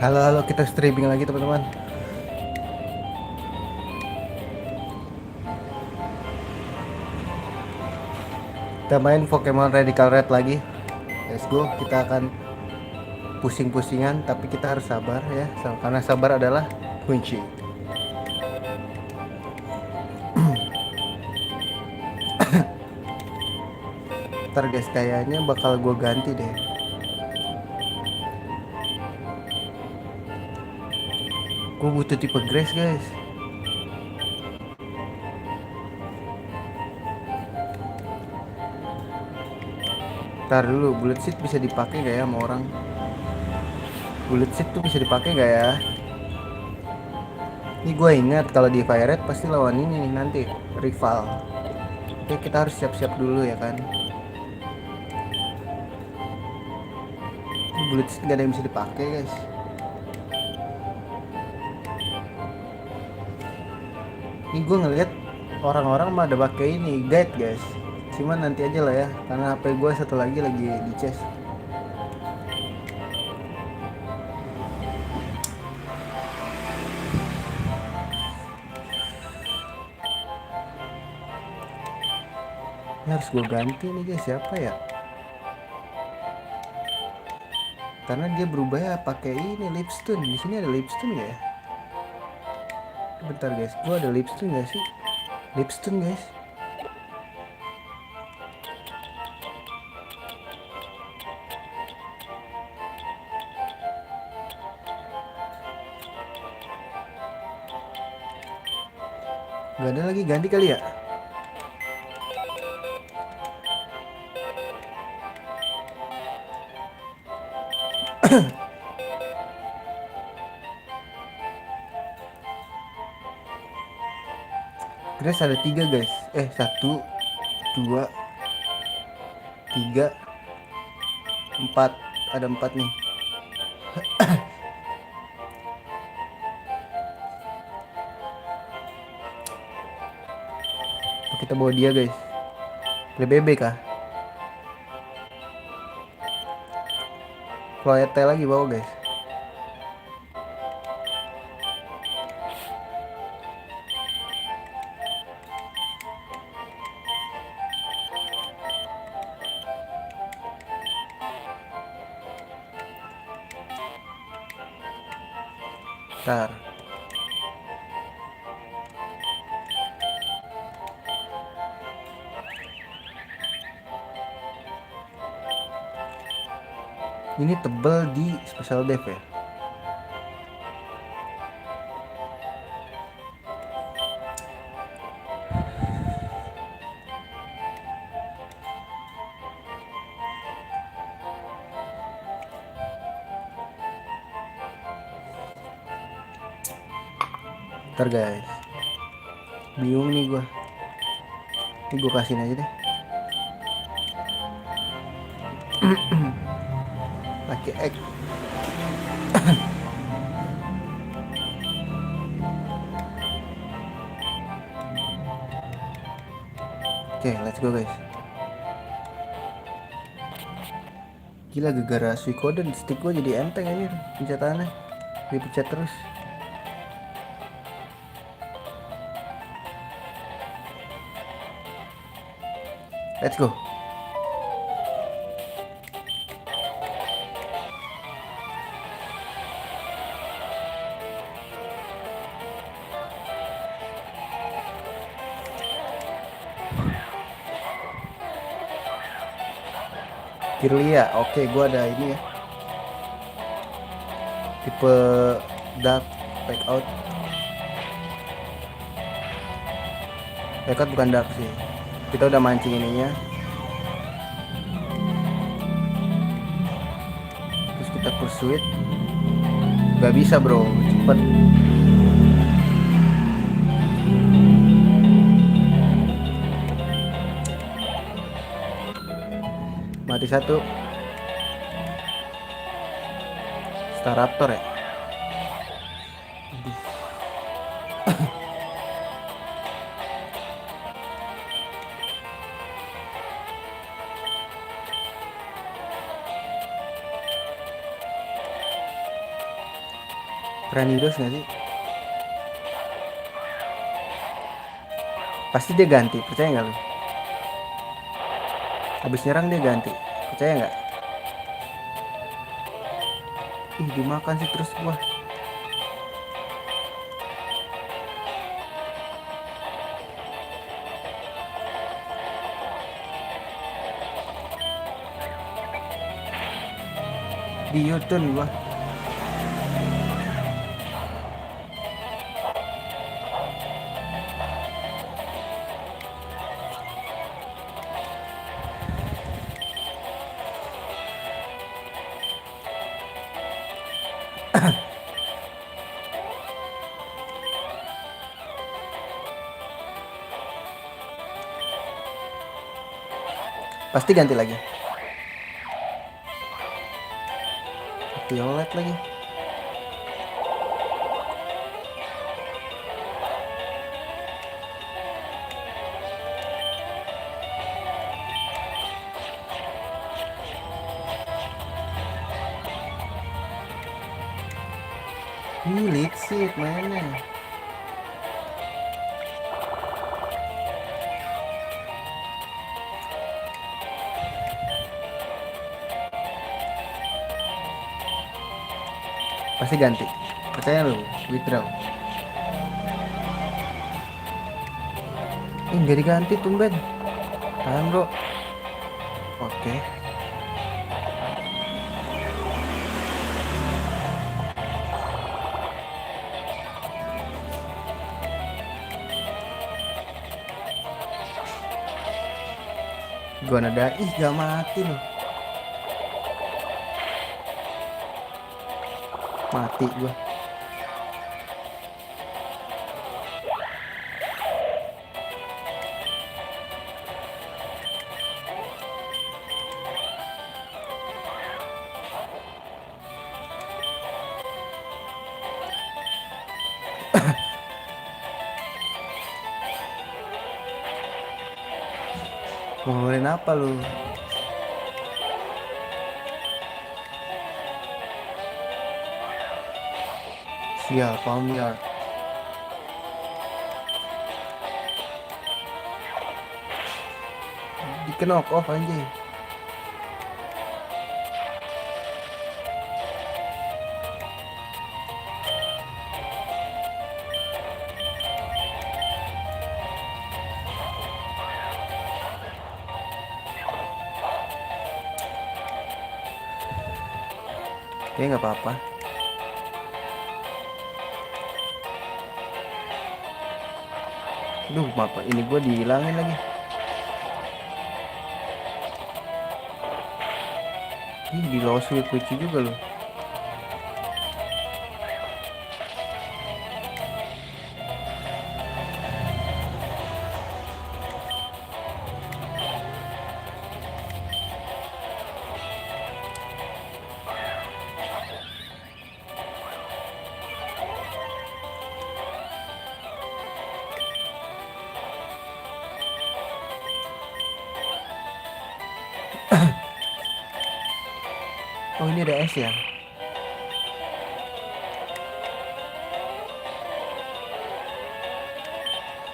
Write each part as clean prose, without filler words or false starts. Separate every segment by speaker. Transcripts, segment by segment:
Speaker 1: Halo, halo, kita streaming lagi teman-teman. Kita main Pokemon Radical Red lagi. Let's go, kita akan pusing-pusingan, tapi kita harus sabar ya, karena sabar adalah kunci. Ntar guys, kayaknya bakal gue ganti deh. Gue butuh tipe Grass guys. Ntar dulu, Bullet Seed bisa dipakai gak ya sama orang? Bullet Seed tuh bisa dipakai gak ya? Ini gue ingat kalau di Fire Red pasti lawan ini nih nanti, rival. Oke, kita harus siap-siap dulu ya kan. Ini Bullet Seed gak ada yang bisa dipakai guys. Ini gue ngeliat orang-orang mah ada pakai ini guide guys. Cuman nanti aja lah ya, karena HP gue satu lagi di chest. Ini harus gue ganti nih guys, siapa ya? Karena dia berubah ya pakai ini lipstone. Di sini ada lipstone ya? Bentar guys, gue ada lipstone gak sih? Lipstone guys. Gak ada lagi, ganti kali ya? Grace ada 3 guys. 1, 2, 3, 4. Ada 4 nih. Kita bawa dia guys. PBB kah? Quiet lagi bawa guys. Ntar. Ini tebel di special dev ya. Ntar guys, bingung nih gue. Ini gue kasihin aja deh. Pakai X. Oke, let's go guys. Gila, gara-gara Suikoden stick gue jadi enteng anjir pencetannya. Dipencet terus. Let's go. Kirlia, oke, gue ada ini ya. Tipe dark back out. Back out bukan dark sih. Kita udah mancing ininya. Terus kita pursuit. Gak bisa bro, cepet. Mati satu. Staraptor ya. Ranidos nggak sih? Pasti dia ganti, percaya nggak lu? Habis nyerang dia ganti, percaya nggak? Ih, dimakan sih terus gua. Di Yutun gua. Pasti ganti lagi. Violet lagi. Ih, licik mainnya. Pasti ganti. Percaya lu, withdraw. Ih, nggak diganti tumben. Tahan bro. Oke. Gua nada, ih gak mati loh. Mati gua. Mau ngeluarin apa lu? Sial, Palmier. Di knock off anjing. Ya nggak apa-apa. Duh, apa ini gua dihilangin lagi. Ih, di low sweep lucu juga loh. Oh, ini ada es ya.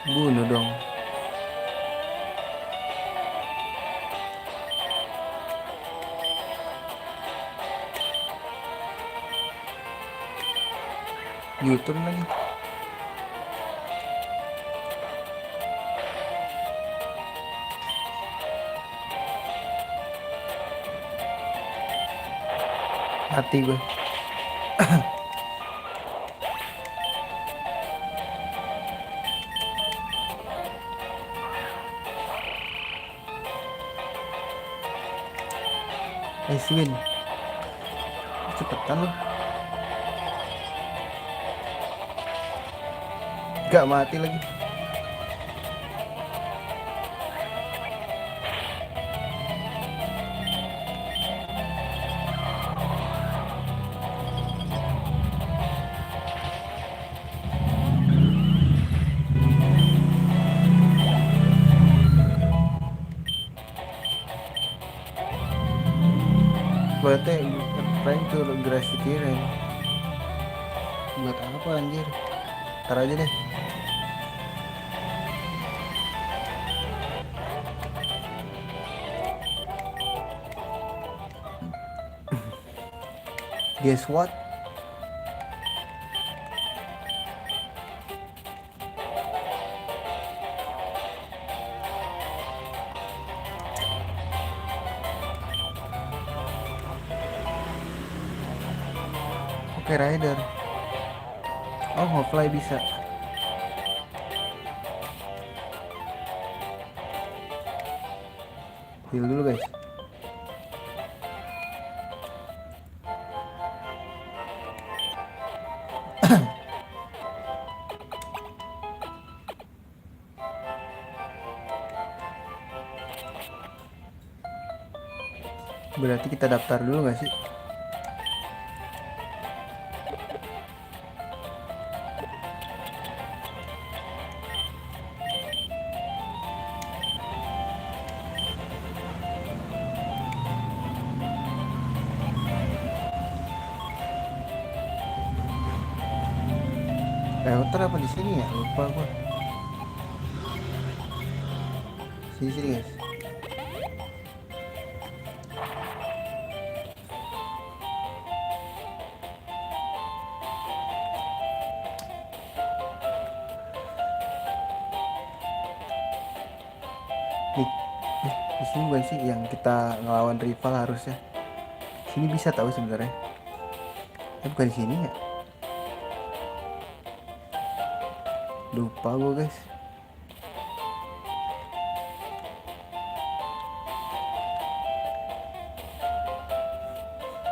Speaker 1: Bunuh dong. YouTube lagi. Hati gue. Win. Cepetan lu. Gak mati lagi. Berarti trying to aggressive range. Buat apa anjir? Ntar aja deh. Guess what? Oke, rider. Oh, nge-fly bisa. Heal dulu guys. Berarti kita daftar dulu gak sih? Router apa di sini ya? Lupa gua. Sini guys. Nih, di sini bukan sih yang kita ngelawan rival harusnya. Sini bisa tahu sebenarnya. Bukan di sini ya? Lupa gue guys.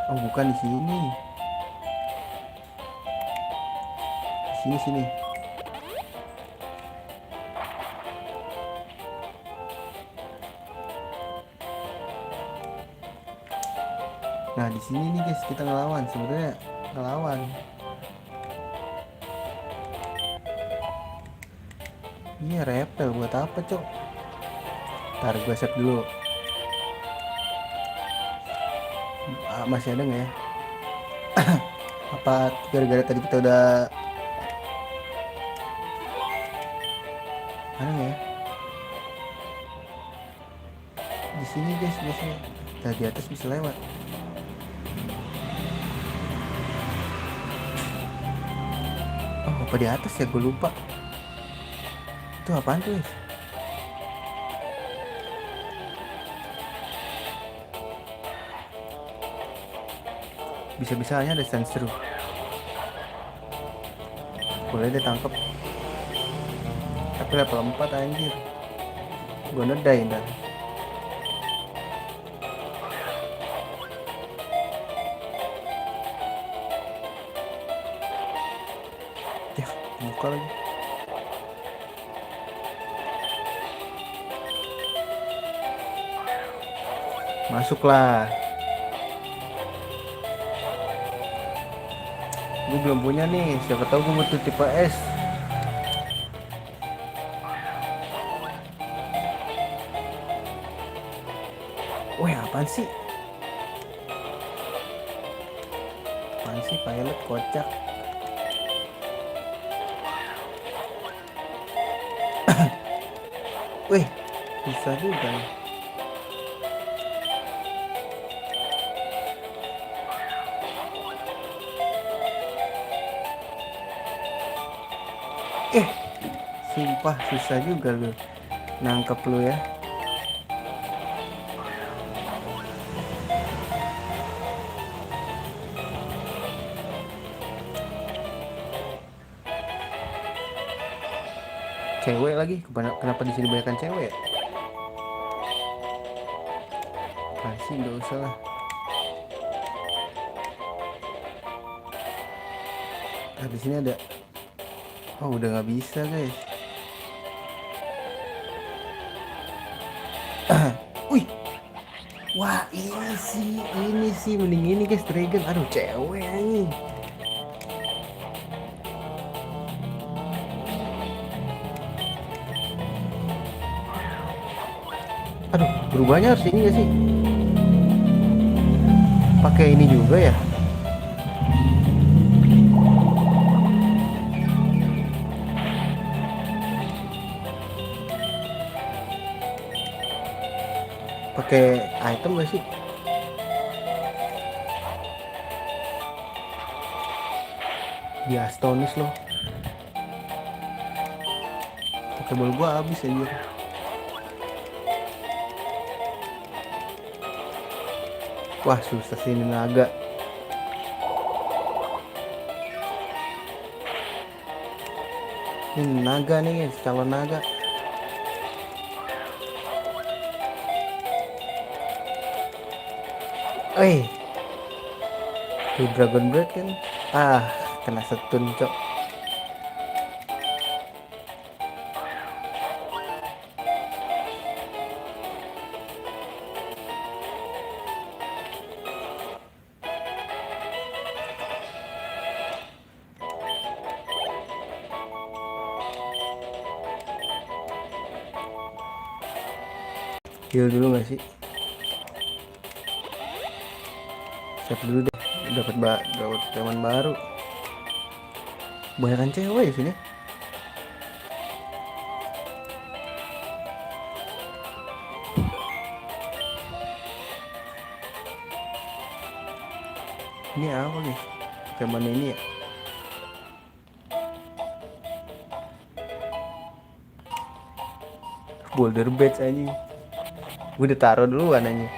Speaker 1: Oh bukan di sini. Sini. Nah di sini nih guys kita ngelawan, sebenarnya ngelawan. Iya repel buat apa cok? Ntar gue save dulu. Masih ada nggak ya? Apa gara-gara tadi kita udah ada nggak ya? Di sini guys biasanya. Nah, di atas bisa lewat. Oh apa di atas ya, gue lupa. Itu apaan tuh guys? Bisa-bisanya ada sensor. Boleh deh tangkep. Tapi level 4 anjir. Gue nedain dah. Ya, buka lagi. Masuklah. Gue belum punya nih, siapa tahu gue butuh tipe S. Wih apaan sih? Apaan sih pilot kocak? Wih bisa juga nih. Sumpah susah juga lu nangkep lu ya. Cewek lagi, kenapa di sini banyak cewek? Pasti nggak usah lah. Nah, di sini ada. Oh udah nggak bisa guys. Wih, wah ini sih mending ini guys, dragon. Aduh cewek ini. Aduh berubahnya harus ini gak sih? Pakai ini juga ya? pakai item gak sih? Dia astonis loh. Pokeball gua habis aja. Wah susah sih ini naga. Ini naga nih, calon naga. Tuh Dragon Breath kan. Kena stun cok. Heal dulu gak sih? Save dulu deh. Dapat teman baru. Banyakan cewek di sini. Ini apa nih? Pokemon ini ya? Boulder Badge aja. Gue udah taruh dulu warnanya.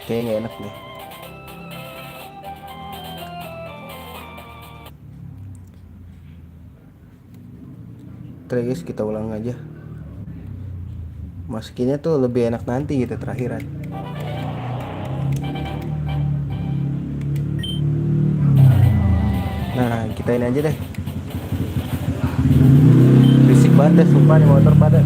Speaker 1: Kayaknya gak enak nih. Terus kita ulang aja. Masukinnya tuh lebih enak nanti gitu terakhiran. Nah kita ini aja deh. Berisik banget deh, sumpah nih motor pada.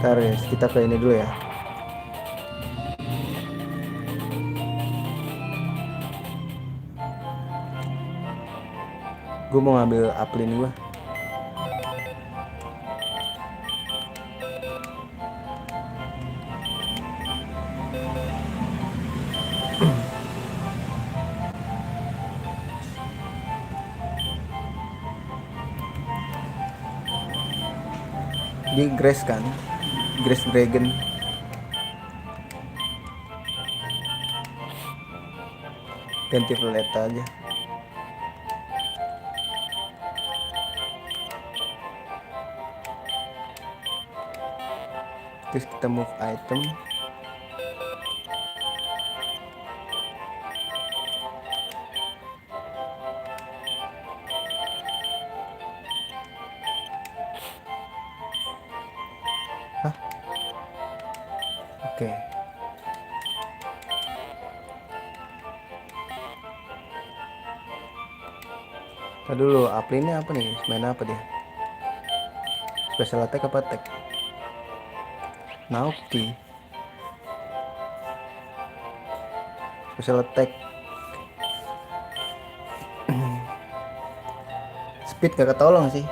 Speaker 1: Ntar ya, kita ke ini dulu ya. Gue mau ngambil uplink gue. Di Grass kan, Grass Dragon. Ganti Violeta aja. Terus kita move item. Oke. Tadi dulu, upline-nya apa nih? Main apa dia? Special attack apa attack? Nauki. Special attack. Speed gak ketolong sih.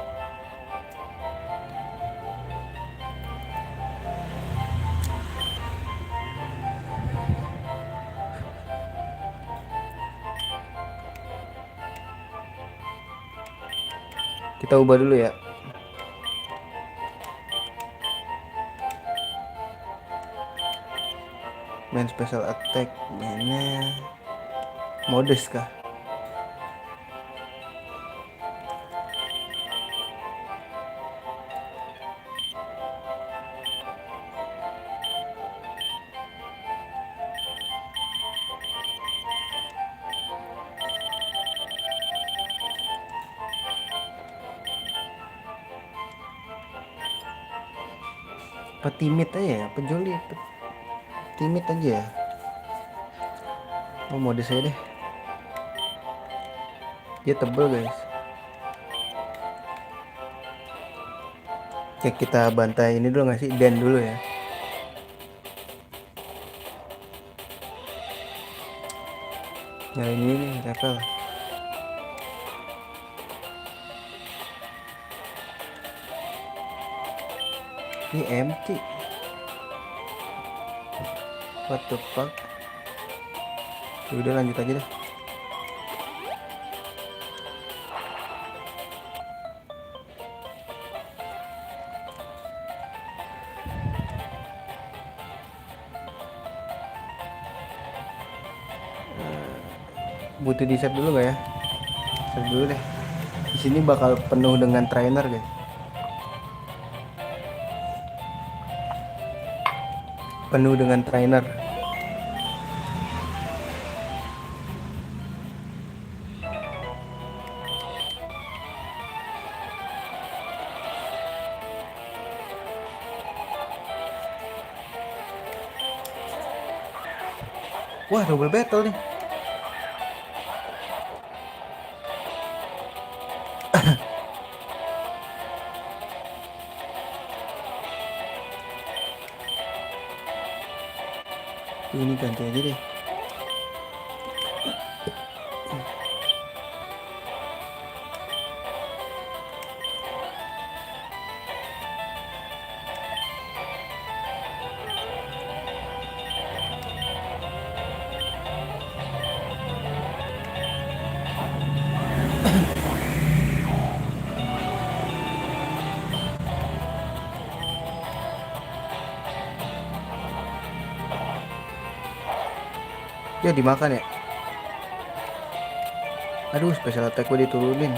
Speaker 1: Kita ubah dulu ya. Main special attack, mainnya modest kah? Apa timid aja ya? Apa joli? Timid aja ya. Oh mode saya deh. Dia tebel guys. Oke kita bantai ini dulu gak sih? Dan dulu ya. Nah ini nih level. Ini empty. What the fuck? Udah lanjut aja deh. Butuh di save dulu nggak ya? Save dulu deh. Di sini bakal penuh dengan trainer guys. Penuh dengan trainer. Wah, double battle nih. Ini ganti aja deh. Ya dimakan ya. Aduh, special attack gue diturunin.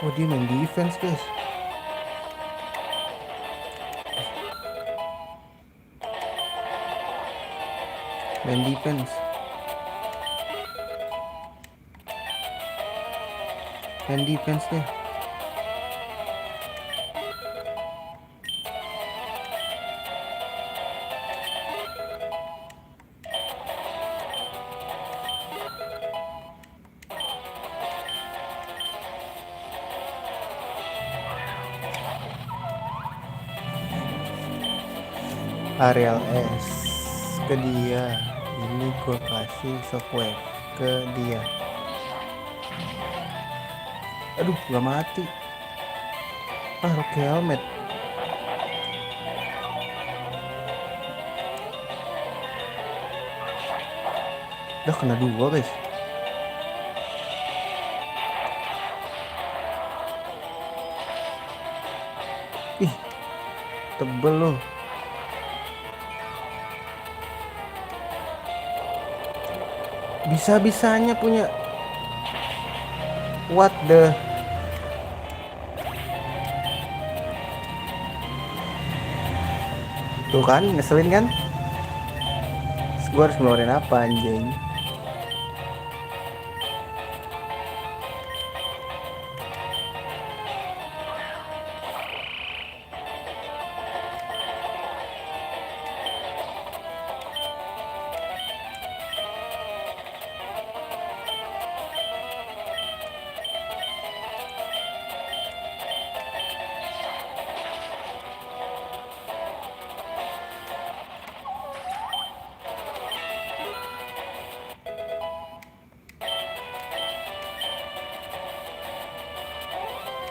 Speaker 1: Oh, dia main defense guys. Main defense. Main defense deh. Areal S ke dia. Ini gue kasih shockwave ke dia. Aduh, gak mati. Ah, Rocky helmet. Udah kena 2 guys. Ih, tebel loh. Bisa-bisanya punya. What the? Tuh kan, ngeselin kan? Gue harus ngeluarin apa anjing?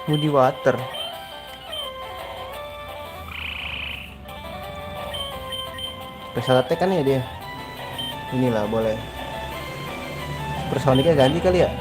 Speaker 1: Moody water. Special attack kan ya dia. Inilah boleh. Supersonicnya ganti kali ya.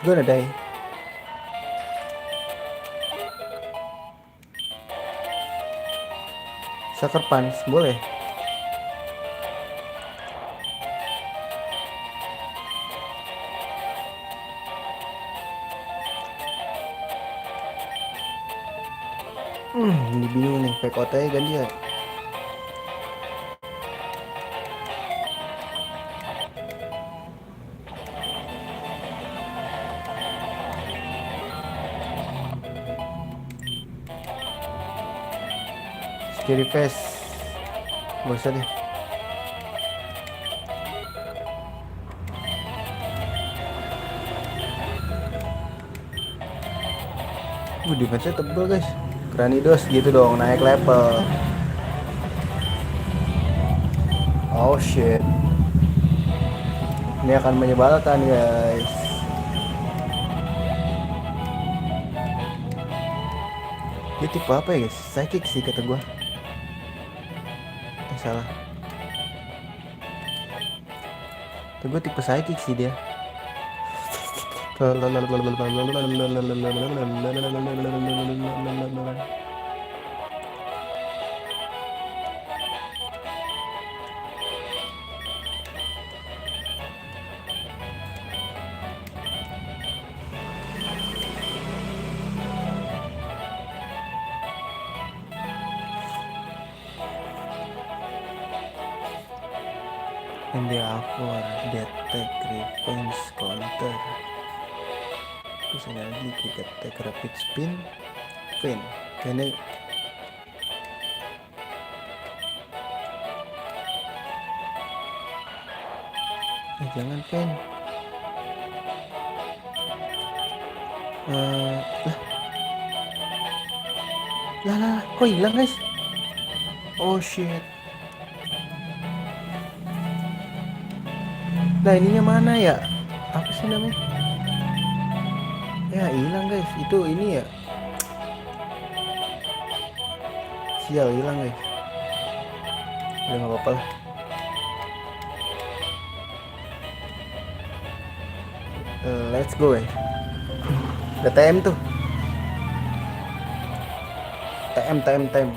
Speaker 1: Gonna die. Sucker punch boleh. Ini bingung nih, fake out aja ganti ya. Scary face. Gak usah deh. Defense-nya tebel guys. Granidos gitu dong, naik level. Oh shit. Ini akan menyebalkan guys. Dia tipe apa ya guys? Psychic sih kata gua. Salah. Kata gua tipe psychic sih dia. And they offer detect revenge counter. Terus energi kita take rapid spin, fin. Kayaknya jangan fin. Lah, kok hilang guys? Oh shit. Nah ininya mana ya? Apa sih namanya? Ya hilang guys. Itu ini ya. Sial hilang guys. Udah nggak apa-apa lah. Let's go guys. Udah TM tuh. TM.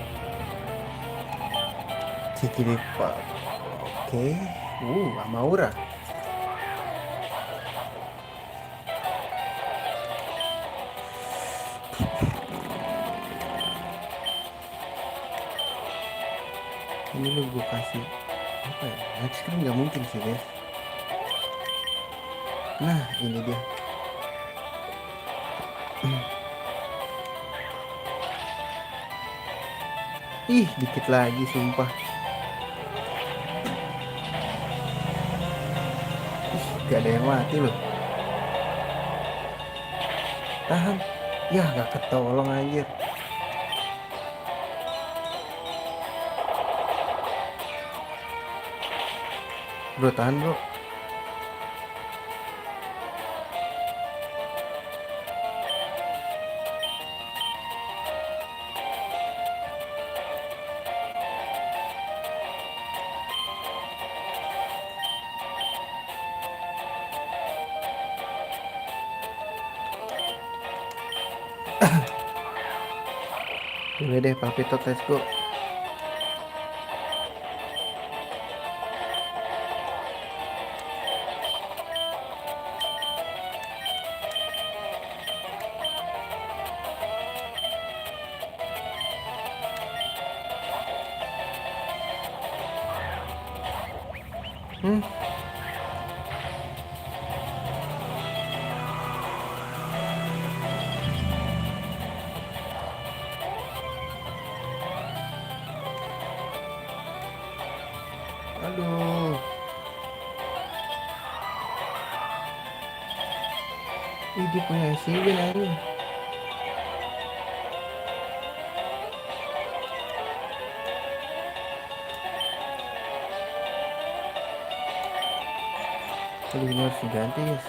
Speaker 1: Cikili pak. Oke. Amaura. Ini lu gue kasih apa ya? Next screen nggak mungkin sih guys. Nah ini dia. Ih dikit lagi sumpah. Ih gak ada yang mati loh. Tahan. Ya gak ketolong anjir. Bro tahan bro. Udah deh Palpitot, let's go. Aduh. Ih dia punya SCB lagi. Kalau ini harus diganti guys.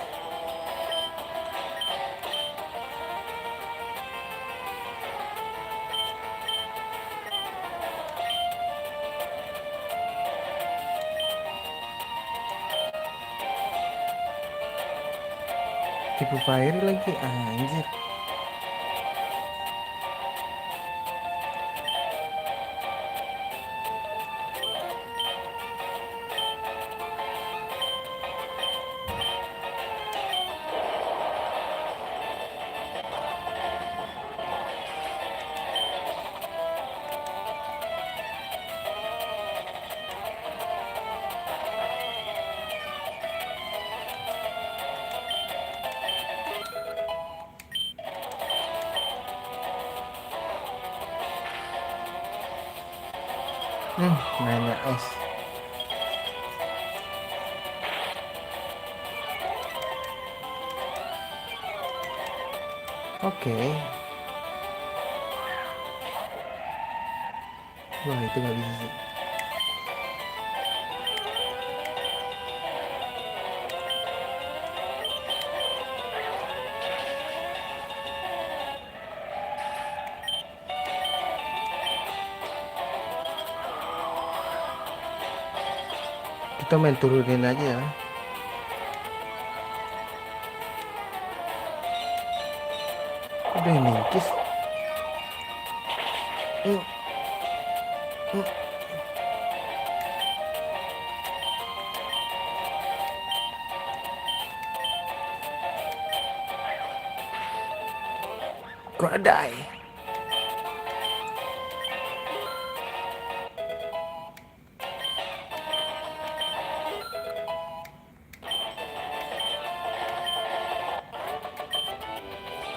Speaker 1: Tipe fire lagi anjir. Nanya es. Oke. Wah itu nggak bisa sih. Kita main turunin aja ya. Udah yang ningkis. Hmm, hmm. Gradai.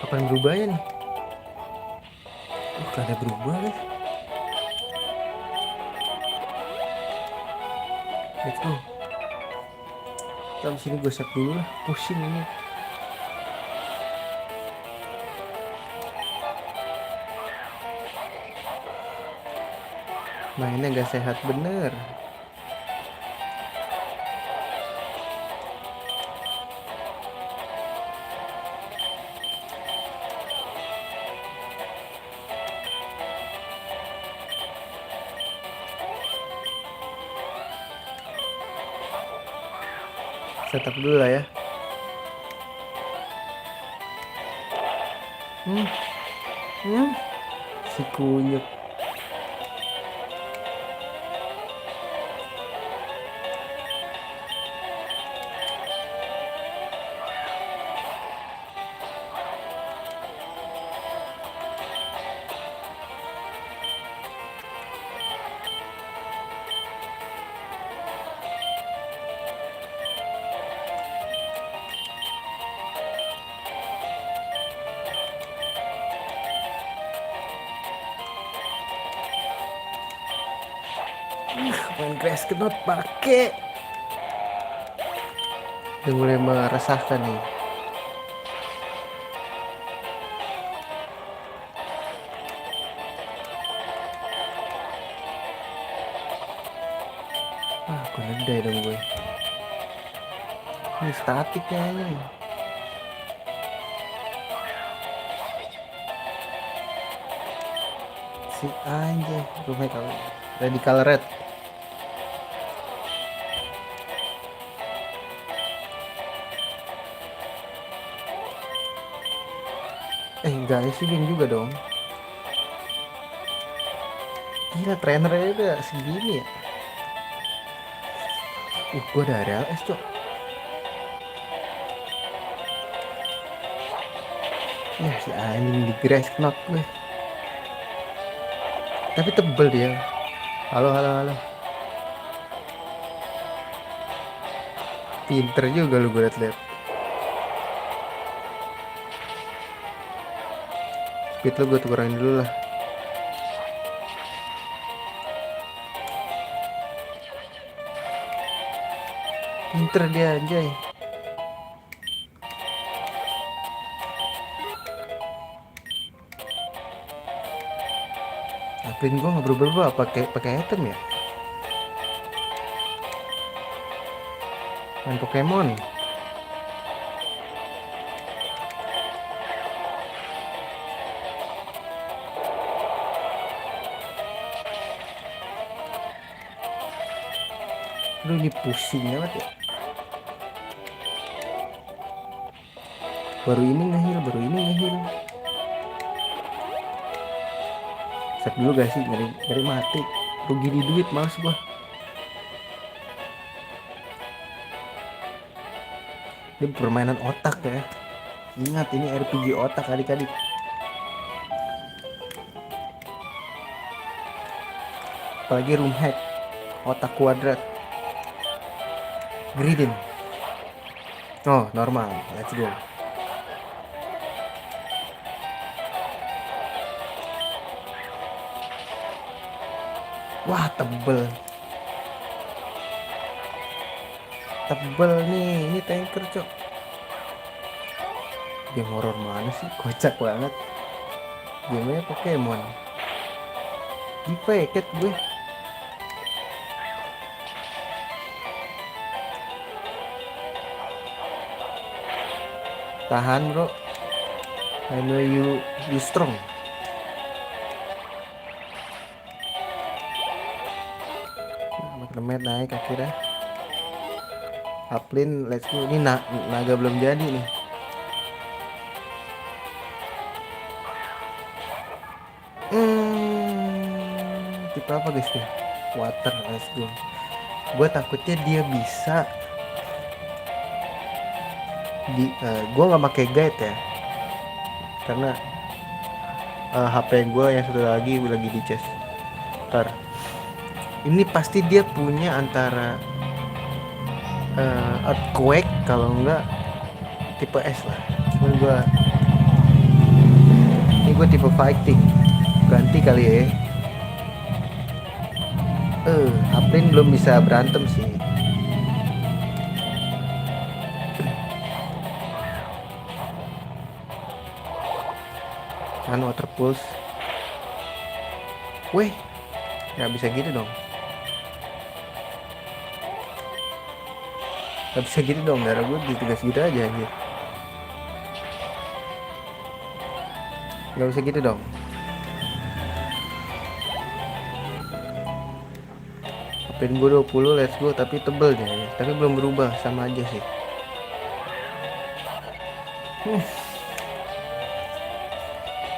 Speaker 1: Kapan berubahnya nih? Gak ada berubah guys. Let's go. Kita di sini gue set dulu lah. Pusing ini. Mainnya gak sehat bener. Setup dulu lah ya. Si kunyuk. Main crash knot pakai. Udah mulai meresahkan nih. Aku ngedai dong gue. Ini statiknya ini. Si anjay, radical red. Enggak sih juga dong. Gila trainernya udah segini ya. Gue udah ada LS cok. Ya si anjing di grass knot gue. Tapi tebel dia. Halo. Pinter juga lu gue liat. Speed lu gue kurangin dulu lah. Pinter dia anjay. Print gue nggak berubah pakai item ya. Main Pokemon. Aduh ini pusing banget ya. Baru ini ngehil. Set dulu guys sih, ngeri mati. Rugi di duit, males gua. Ini permainan otak ya. Ingat ini RPG otak adik-adik. Apalagi room hack, otak kuadrat. Gridin. Oh normal, let's go. Wah tebel nih, ini tanker cok. Game horror mana sih, kocak banget. Gamenya Pokemon. Di paket gue. Tahan bro, I know you strong. Makin naik akhirnya. Uplane, let's go. Ini naga belum jadi nih. Tipe apa guys nih? Water, let's go. Gue takutnya dia bisa gue nggak pakai guide ya, karena HP gue yang satu lagi di chest. Ntar ini pasti dia punya antara earthquake kalau enggak tipe S lah. Cuman gue tipe fighting, ganti kali ya. Uplane belum bisa berantem sih. Kan water pulse. Weh, nggak bisa gitu dong. Nggak bisa gitu dong, darah gue ditugas gitu aja gitu. Nggak bisa gitu dong. Pin gue 20, let's go. Tapi tebel deh ya. Tapi belum berubah, sama aja sih.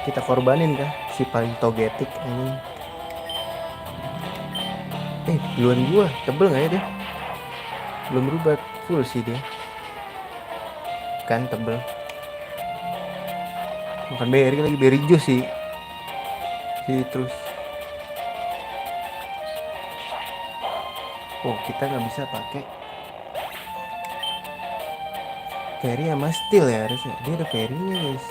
Speaker 1: Kita korbanin kah si paling togetik ini. Duluan gua, tebel gak ya dia? Belum berubah full sih dia. Kan tebel. Makan berry lagi, berry juice sih. Terus. Oh, kita nggak bisa pakai fairy sama steel ya harusnya. Dia ada fairy-nya guys.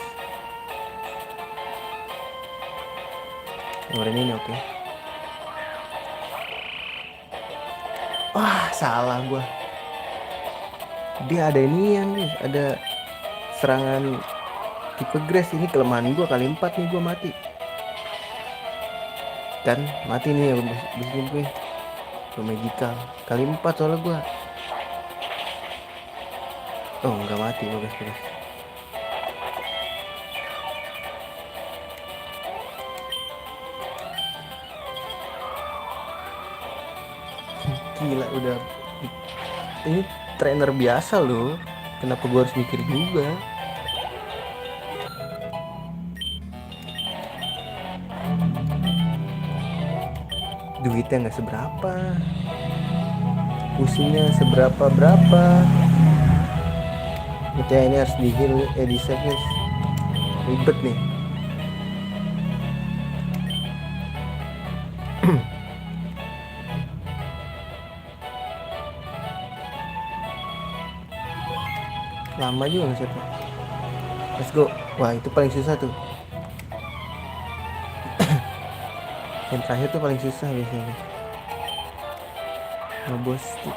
Speaker 1: Nomor ini oke. Wah, salah gua. Dia ada inian nih, ada serangan tipe grass. Ini kelemahan gua, kali 4 nih gua mati. Kan mati nih ya bisnis gue. Magical kali 4 soalnya gua. Oh, nggak mati, bagus. Gila, udah ini trainer biasa loh. Kenapa gua harus mikir juga? Duitnya nggak seberapa, pusingnya seberapa. Gitu ya, ini harus di heal, di save guys. Ribet nih. Lama juga nge-save. Let's go. Wah, itu paling susah tuh. Yang terakhir tuh paling susah biasanya. Ngebos tuh.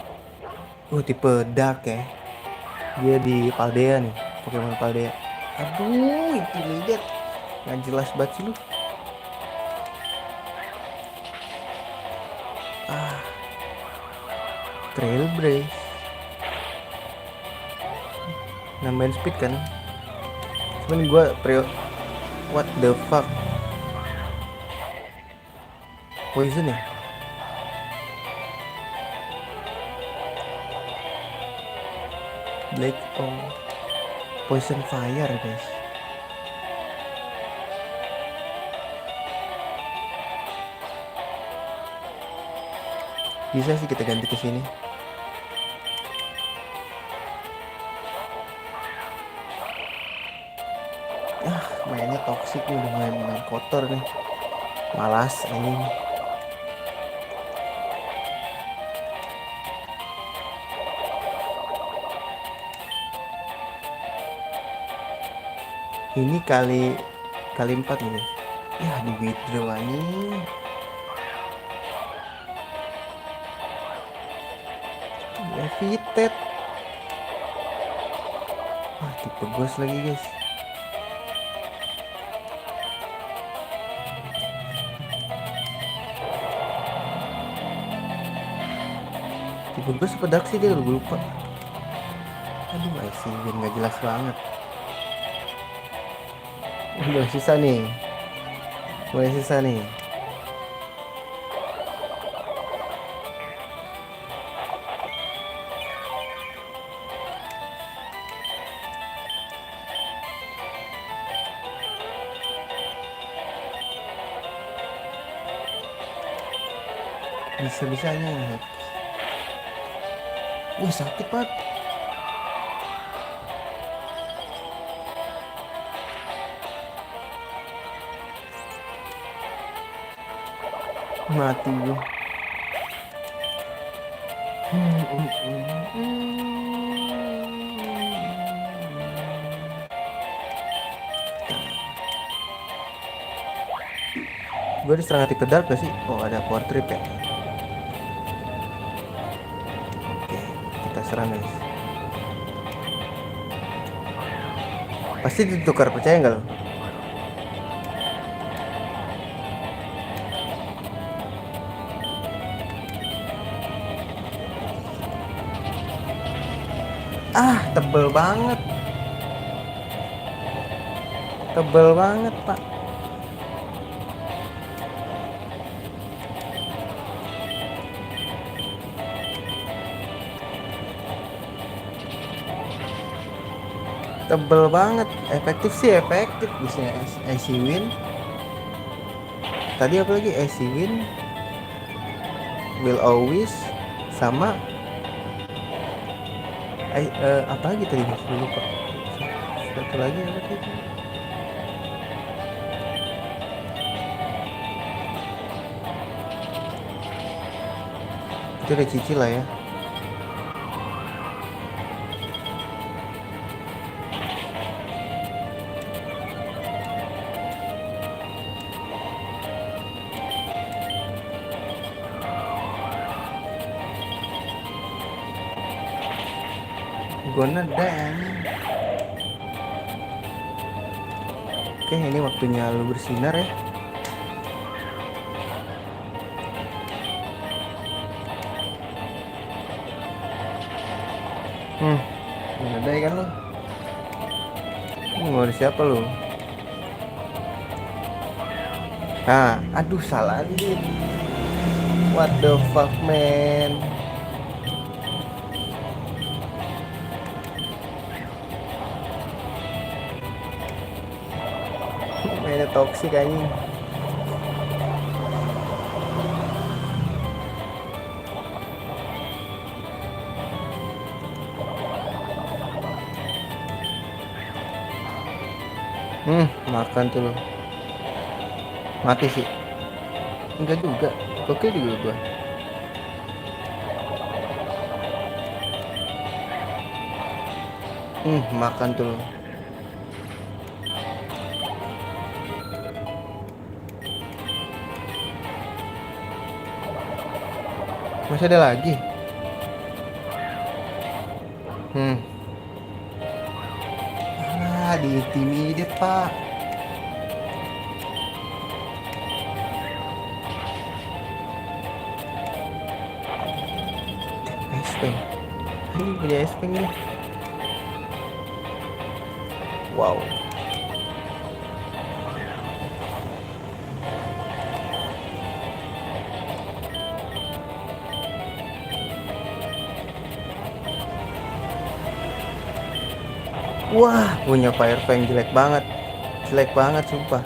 Speaker 1: Tipe dark ya. Dia di Paldea nih, Pokemon Paldea. Aduh, itu lihat nggak jelas banget sih lu. Trailblaze nambahin speed kan. Cuman gue what the fuck, poison ya. Black poison fire guys. Bisa sih kita ganti ke sini. Mainnya toxic nih, udah main kotor nih. Malas ini. Ini kali 4 nih. Ya, di withdraw anjing. Evitet. Tipe ghost lagi guys. Tipe ghost apa dark sih dia, gue lupa. Aduh, IC win gak jelas banget. Udah sisa nih. Mulai sisa nih. Bisa-bisanya. Wih, sakit banget. Mati gue. Gue diserang hati pedal gak sih? Oh, ada power trip ya. Oke, kita serang guys. Pasti ditukar, percaya nggak lo? Ah, tebel banget. Tebel banget, Pak. Tebel banget. Efektif sih efektif. Bisa IC win. Tadi apa lagi? IC win. Will always. Sama apa lagi tadi? Lupa. Satu lagi apa tadi? Itu udah cicil lah ya. Gonna dance. Oke, ini waktunya lu bersinar ya. Gonna dance kan lu. Mau dari siapa lu? Ah, aduh salah anjir. What the fuck man. Mainnya toksik anjing. Makan tuh lo. Mati sih. Enggak juga. Oke juga gua. Makan tuh lo. Masih ada lagi. Di intimidate pak. Espeng. Ini punya espeng nih. Wow. Wah, punya Fire Fang jelek banget. Jelek banget sumpah.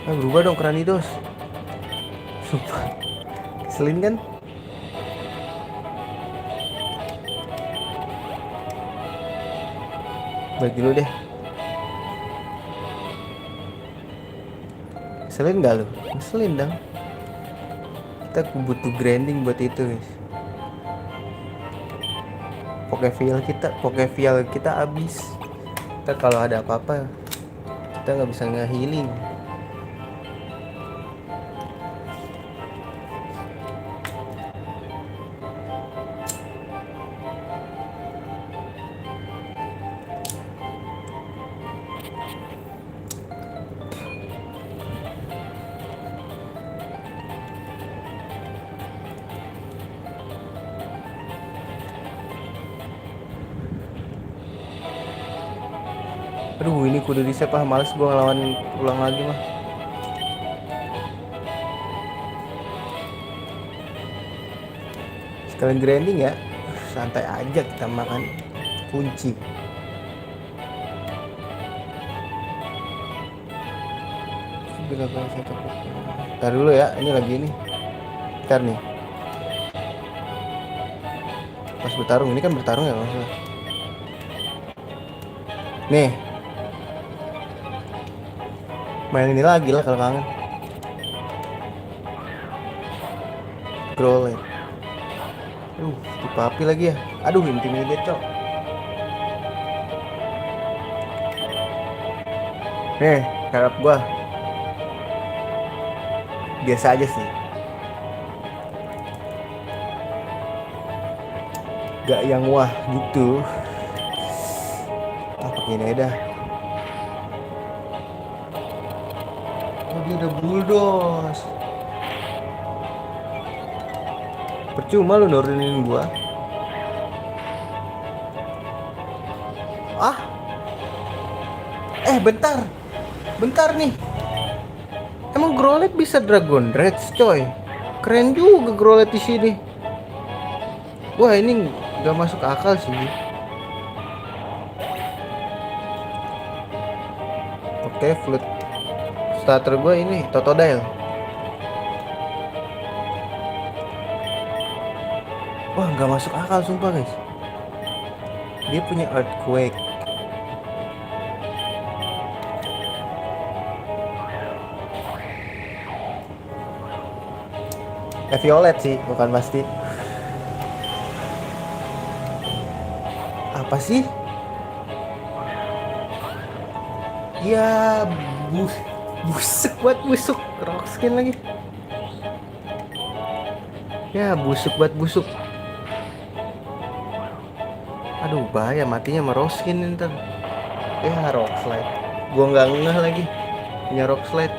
Speaker 1: Berubah dong Kranidos. Sumpah. Keselin kan? Bagi dulu deh. Keselin gak lu? Keselin dong. Kita butuh grinding buat itu guys. Pokevial kita habis. Kita kalau ada apa-apa kita nggak bisa nge-healing. Aduh, ini kudu di save ah, males gue ngelawan ulang lagi mah. Sekalian grinding ya, santai aja kita makan kunci. Bila saya takut. Ntar dulu ya, ini lagi ini. Ntar nih. Pas bertarung, ini kan bertarung ya maksudnya. Nih. Main ini lagi lah kalau kangen. Growlithe. Tipe api lagi ya. Aduh, intimidate cok. Nih, harap gua biasa aja sih. Gak yang wah gitu. Pakai ini dah. Oh, dia udah bulldoze. Percuma lu nurunin gua. Ah. Bentar. Bentar nih. Emang Growlithe bisa Dragon Rage, coy. Keren juga Growlithe di sini. Wah, ini nggak masuk akal sih. Oke, flute. Starter gue ini Totodile. Wah, nggak masuk akal sumpah guys. Dia punya Earthquake. Violet sih, bukan pasti. Apa sih? Ya, busuk buat busuk. Rock skin lagi. Ya, busuk buat busuk. Aduh, bahaya matinya sama rock skin ntar. Ya, rock slide. Gua nggak ngeh lagi punya rock slide.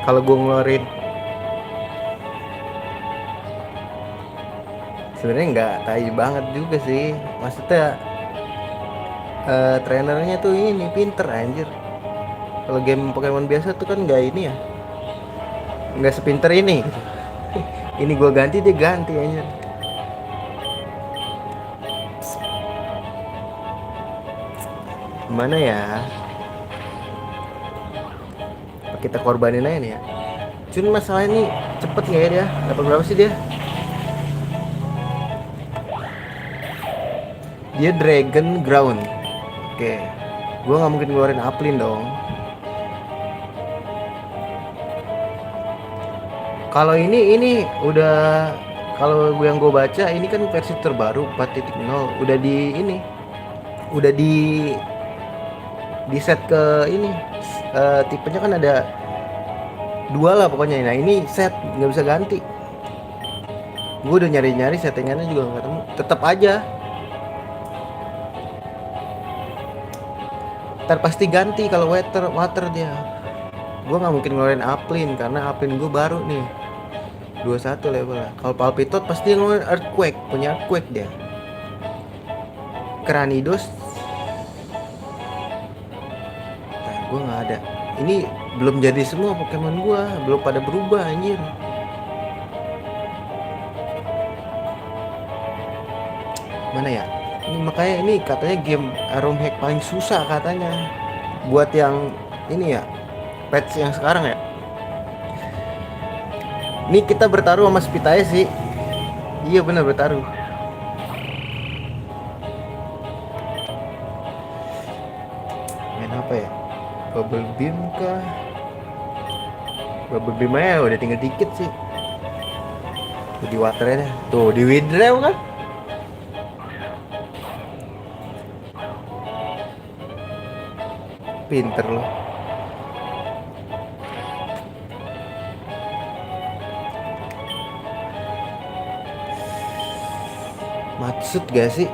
Speaker 1: Kalau gue ngeluarin sebenarnya nggak tai banget juga sih, maksudnya trainernya tuh ini pinter anjir. Kalau game Pokemon biasa tuh kan nggak ini ya, nggak sepinter ini gitu. Ini gue ganti dia ganti anjir. Gimana ya, kita korbanin aja nih ya. Cuma masalah ini cepet nggak ya dia? Dapat berapa sih dia? Dia Dragon Ground. Oke, gue nggak mungkin ngeluarin Uplin dong. Kalau ini udah, kalau yang gue baca ini kan versi terbaru 4.0 udah di ini, udah di set ke ini, tipenya kan ada dua lah pokoknya. Nah ini set nggak bisa ganti. Gue udah nyari-nyari settingannya juga nggak ketemu. Tetap aja. Ntar pasti ganti kalau water dia. Gue nggak mungkin ngeluarin Uplin karena Uplin gue baru nih 21 level. Kalau Palpitot pasti ngeluarin Earthquake, punya Earthquake dia. Kranidos. Nah, gue nggak ada. Ini belum jadi semua Pokemon gue, belum pada berubah anjir. Mana ya? Ini makanya ini katanya game room hack paling susah katanya. Buat yang ini ya, patch yang sekarang ya. Ini kita bertaruh sama Spitaya sih. Iya benar bertaruh. Main apa ya? Bubble Beam kah? Bubble Beam aja udah tinggal dikit sih. Tuh di water aja. Tuh di withdraw kan? Pinter loh. Maksud gak sih?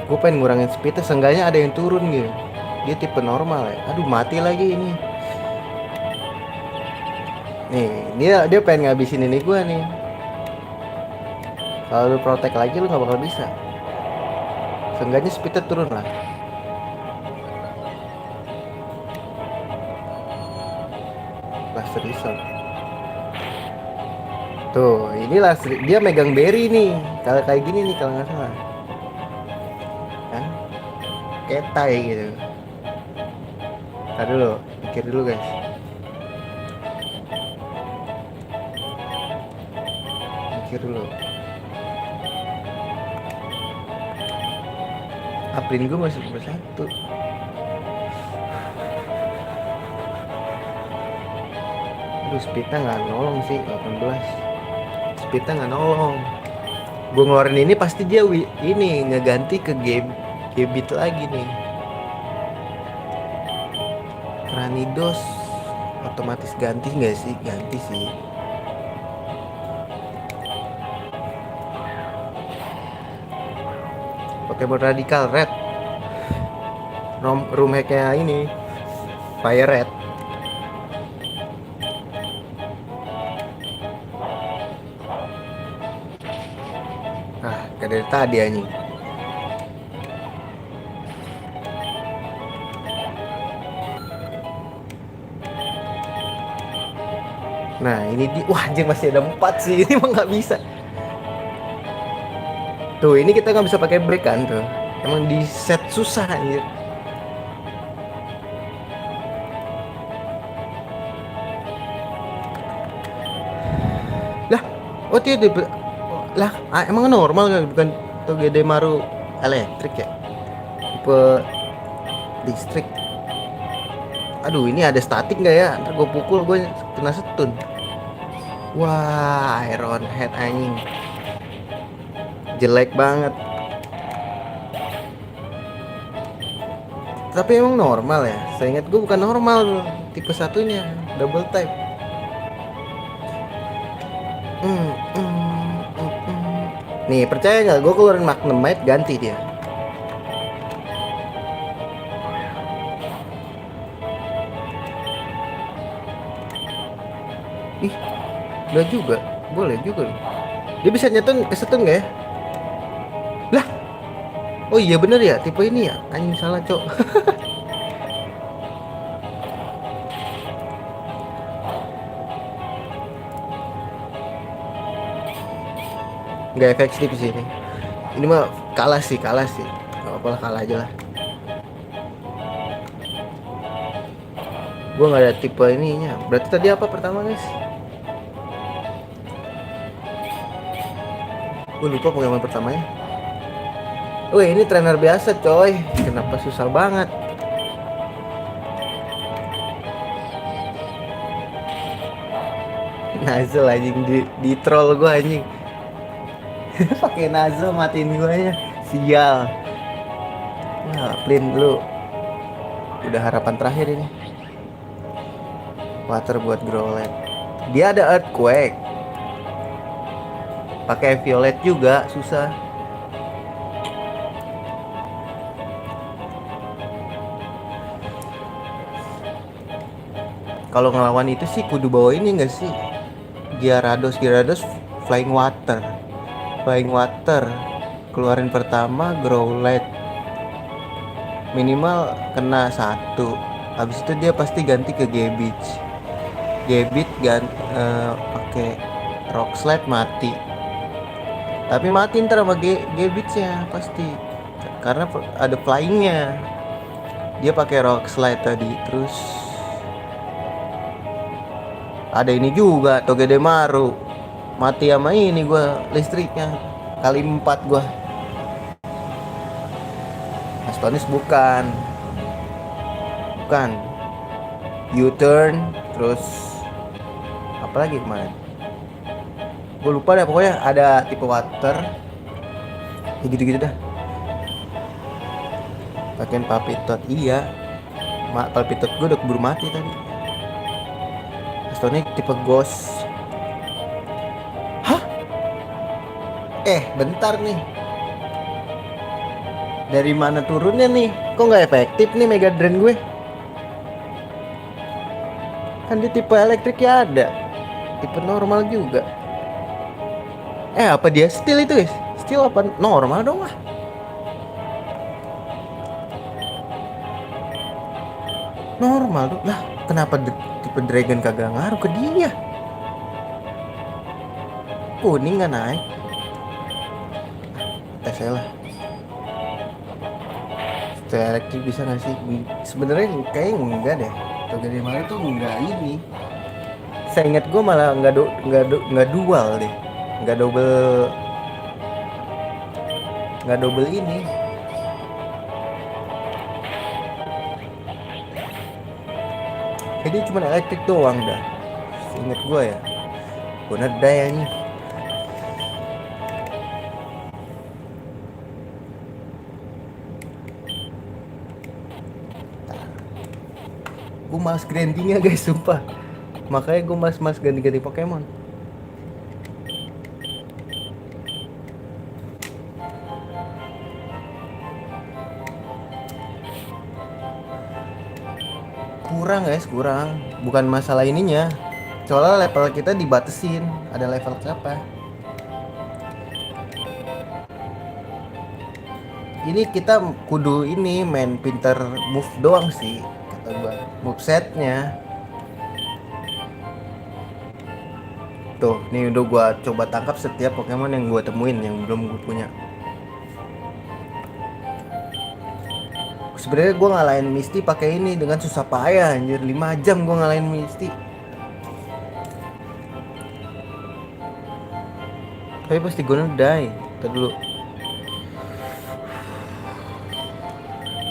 Speaker 1: Gue pengen ngurangin speednya, seenggaknya ada yang turun gitu. Dia tipe normal ya. Aduh mati lagi ini. Nih dia pengen ngabisin ini gue nih. Kalau lu protek lagi lu nggak bakal bisa. Seenggaknya speednya turun lah. Last resort. Tuh, inilah dia megang berry nih. Kalau kayak gini nih kalau nggak salah. Kan? Ketai gitu. Tadi dulu, mikir dulu guys. Mikir dulu. April gue masih bersatu. Aduh, speednya nggak nolong sih 18. Speednya nggak nolong. Gue ngeluarin ini pasti dia ini ngeganti ke game Gebit lagi nih. Ranidos otomatis ganti nggak sih? Ganti sih. Pokemon Radikal Red. Room hacknya ini Fire Red. Ah, kayak dari tadi anjing. Nah ini wah anjing masih ada 4 sih. Ini mah nggak bisa. Tuh ini kita nggak bisa pakai break kan tuh. Emang di set susah anjir. Lah, oh tidak lah, emang normal kan bukan Togedemaru elektrik ya? Tipe listrik. Aduh, ini ada statik nggak ya? Ntar gue pukul gue kena stun. Wah, Iron Head anjing. Jelek banget. Tapi emang normal ya? Saya ingat gue bukan normal tipe satunya, double type. Nih percaya nggak? Gue keluarin Magnemite ganti dia. Ih, udah juga, boleh juga loh. Dia bisa nyetun, kesetun nggak ya? Lah, oh iya bener ya, tipe ini ya. Anjing salah cok. Nggak efektif sih ini. Ini mah kalah sih. Gak apa-apa, kalah aja lah. Gue nggak ada tipe ininya. Berarti tadi apa pertama guys? Gue lupa Pokemon pertamanya. Wih, ini trainer biasa coy. Kenapa susah banget? Nazel anjing di troll gue anjing. Pakai Nazel matiin gue nya. Sial. Nah, Plin lu. Udah harapan terakhir ini. Water buat Growlithe. Dia ada Earthquake. Pakai Violet juga susah. Kalau ngelawan itu sih kudu bawa ini enggak sih? Gyarados Flying Water. Keluarin pertama Growlithe. Minimal kena 1. Habis itu dia pasti ganti ke Gebit pakai Rock Slide mati. Tapi mati ntar sama Gebitnya pasti. Karena ada flyingnya. Dia pakai Rock Slide tadi. Terus ada ini juga Togedemaru. Mati sama ini gua listriknya. Kali 4 gua. Astonis bukan. U-turn terus apa lagi kemarin? Gue lupa dah, pokoknya ada tipe water. Ya gitu-gitu dah. Pakein Palpitot, iya. Palpitot gue udah keburu mati tadi. Astonis tipe ghost. Hah? Bentar nih. Dari mana turunnya nih? Kok nggak efektif nih Mega Drain gue? Kan di tipe elektrik ya ada. Tipe normal juga. Apa dia steal itu guys? Steal apa normal dong lah? Normal dong lah. Kenapa tipe dragon kagak ngaruh ke dia? Kuning nggak naik. Tes aja lah. Setelah elektrik bisa nggak sih? Sebenarnya kayaknya enggak deh. Toga Demara tuh enggak ini. Saya ingat gue malah nggak dual deh. Nggak double, nggak double ini. Jadi cuma elektrik doang dah. Ingat gue ya. Bener dayanya. Gue males grindingnya guys, sumpah. Makanya gue males ganti-ganti Pokemon. Kurang guys, kurang. Bukan masalah ininya. Soalnya level kita dibatasin. Ada level berapa? Ini kita kudu ini main pinter move doang sih kata gua. Move setnya. Tuh, nih udah gua coba tangkap setiap Pokemon yang gua temuin yang belum gua punya. Sebenarnya gua ngalahin Misty pakai ini dengan susah payah anjir. 5 jam gua ngalahin Misty. Tapi pasti gua die. Tadi dulu.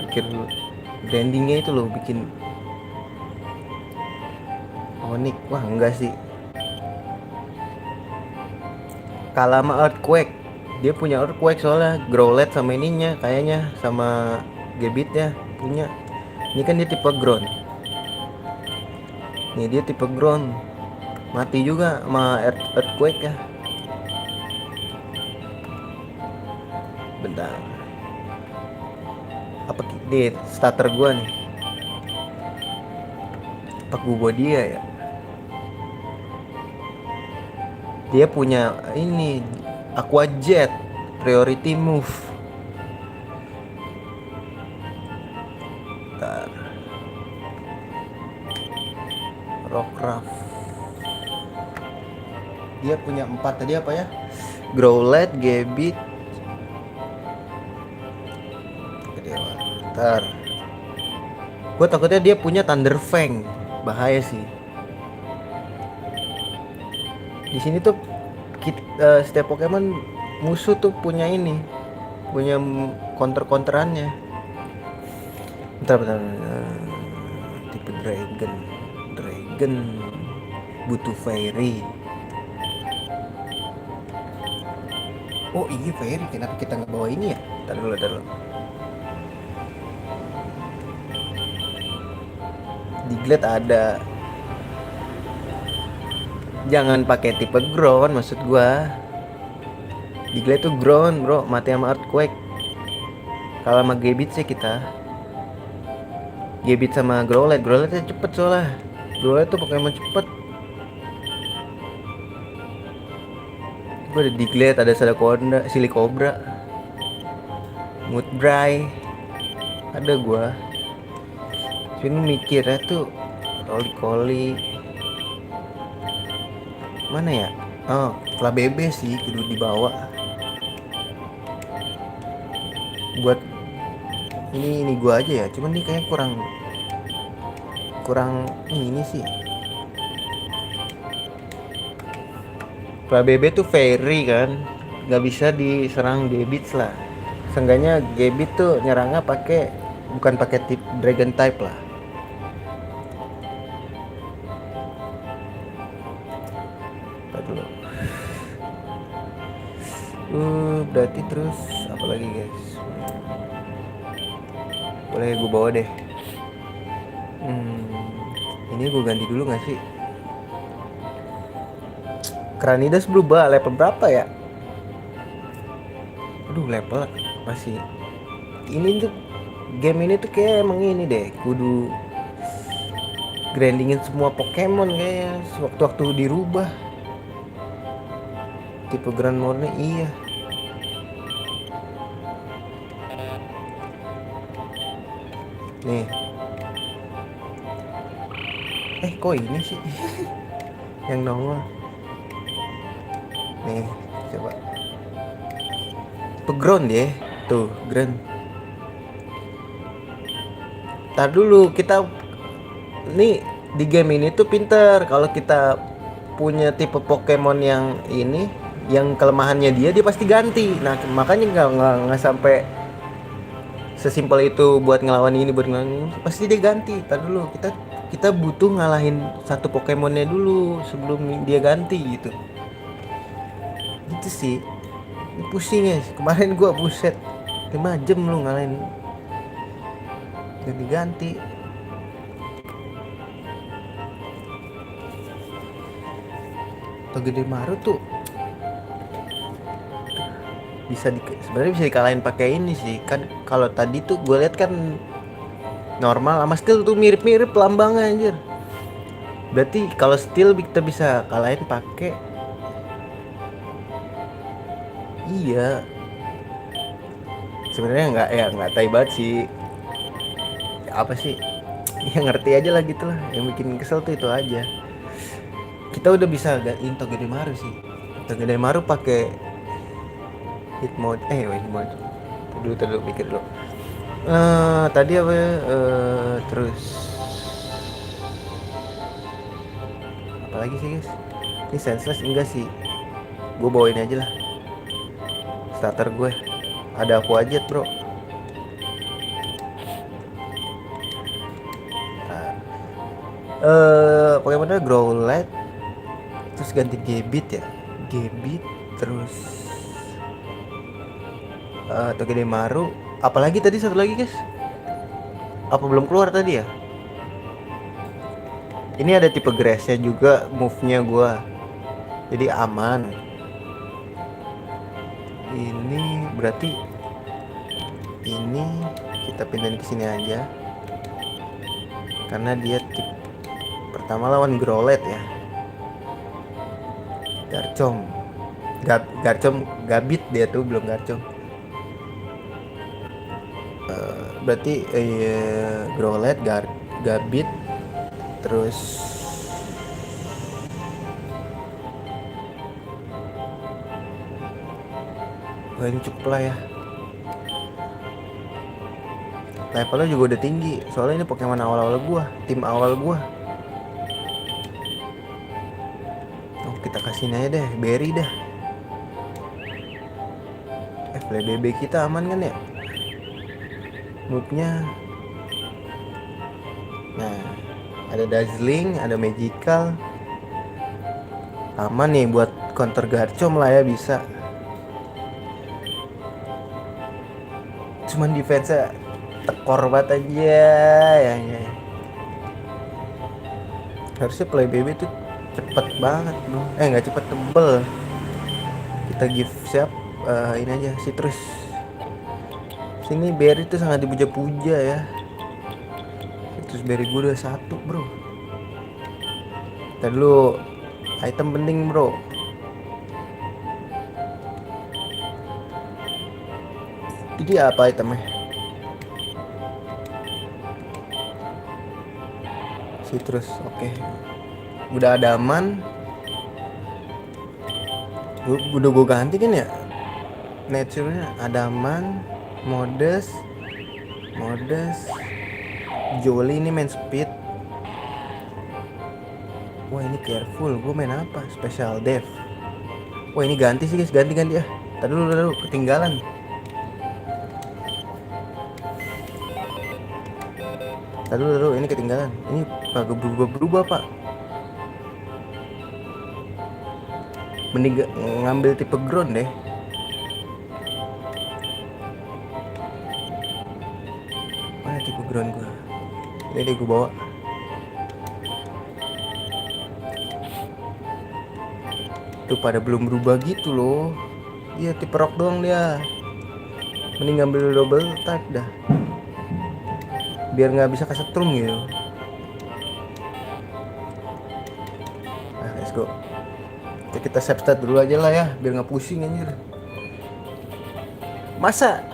Speaker 1: Pikir dulu. Brandingnya itu loh bikin Onyx. Wah enggak sih. Kalah sama Earthquake. Dia punya Earthquake soalnya Growlithe sama ininya kayaknya sama Gebitnya punya. Ini kan dia tipe ground. Nih dia tipe ground. Mati juga sama Earthquake ya. Bentar. Apa di starter gua nih? Apa gua dia ya? Dia punya ini Aqua Jet Priority Move. Bentar. Rockruff. Dia punya 4 tadi apa ya? Growlithe, Gebit. Bentar. Gue takutnya dia punya Thunder Fang. Bahaya sih. Di sini tuh setiap Pokemon musuh tuh punya ini, punya counterannya. Bentar. Tipe Dragon butuh Fairy. Oh iya Fairy, kenapa kita nggak bawa ini ya? Ntar dulu. Diglett ada. Jangan pakai tipe ground maksud gua. Diglett tuh ground bro, mati sama Earthquake. Kalau sama Gebit sih kita Gebit sama Growlithe cepet soalnya. Growlithe tuh Pokemon cepet. Gua ada Diglett, ada Sadakonda, Silicobra, Mudbray. Ada gua. Cuma mikirnya tuh Roly mana ya? Oh, Flabebe sih kudu dibawa. Buat ini gua aja ya. Cuman ini kayaknya kurang ini sih. Flabebe tuh Fairy kan, nggak bisa diserang Gebit lah. Seenggaknya Gebit tuh nyerangnya bukan pakai tip Dragon type lah. Berarti terus apa lagi guys? Boleh gue bawa deh. Ini gue ganti dulu gak sih? Kranidas berubah level berapa ya? Aduh level masih. Ini tuh game ini tuh kayak emang ini deh. Kudu grindingin semua Pokemon kayaknya. Sewaktu-waktu dirubah. tipe Grand murni iya. Nih. Kok ini sih yang nongol. Nih, coba. Tipe ground ya. Tuh, grand. Tar dulu, kita nih di game ini tuh pinter. Kalau kita punya tipe Pokemon yang ini, yang kelemahannya dia pasti ganti. Nah, makanya nggak sampai sesimpel itu buat ngelawan ini, pasti dia ganti. Tar dulu, kita butuh ngalahin satu Pokemonnya dulu sebelum dia ganti gitu. Gitu sih. Ini pusing ya. Kemarin gua buset 5 jam lu ngalahin ganti-ganti. Togedemaru tuh sebenarnya bisa dikalahin pakai ini sih kan. Kalau tadi tuh gue lihat kan normal sama steel tuh mirip-mirip lambangnya anjir. Berarti kalau steel kita bisa kalahin pakai iya. Sebenarnya nggak tai banget sih. Apa sih? Ya ngerti aja lah gitu lah. Yang bikin kesel tuh itu aja. Kita udah bisa gantiin Togedemaru sih. Togedemaru pakai hit mode. Hit mode. Tunggu pikir dulu. Tadi apa ya? Terus apa lagi sih guys? Ini senseless enggak sih? Gue bawain aja lah. Starter gue ada aku aja bro. Pokemon Growlithe, terus ganti Gebit ya, terus Togedemaru. Apalagi tadi satu lagi guys, apa belum keluar tadi ya? Ini ada tipe grassnya juga, move-nya gue, jadi aman. Ini berarti ini kita pindahin ke sini aja, karena dia pertama lawan Growlithe ya. Garchomp Gabit dia tuh, belum Garchomp. Berarti Growlithe, Gabit, terus ini cukup lah ya. Levelnya juga udah tinggi, soalnya ini Pokemon awal-awal gua, tim awal gua. Kita kasihin aja deh, berry dah. FLBB kita aman kan ya? Move-nya. Nah, ada Dazzling, ada Magical. Aman nih buat counter Garchomp lah ya, bisa. Cuman defense-nya tekor banget aja ya. Harusnya play BB tuh cepet banget bro. Nggak cepet, tebel. Kita give siap ini aja Citrus. Sini berry tuh sangat dipuja-puja ya. Citrus berry gue udah 1 bro. Kita dulu item penting bro. Jadi apa itemnya? Citrus, oke. Udah ada aman. Udah gue ganti kan ya. Nature-nya ada aman. Modest Jolly ini main speed. Wah ini careful. Gue main apa? Special Dev. Wah ini ganti sih guys. Ganti ya. Tadi dulu ketinggalan. Tadi ini ketinggalan. Ini kagak berubah pak. Mending ngambil tipe ground deh. Mana tipe ground gue? Ini deh gue bawa. Tuh pada belum berubah gitu loh. Iya tipe rock doang dia. Mending ngambil double type dah, biar nggak bisa kesetrum gitu. Nah, let's go. kita save stat dulu aja lah ya, biar nggak pusing anjir. Masa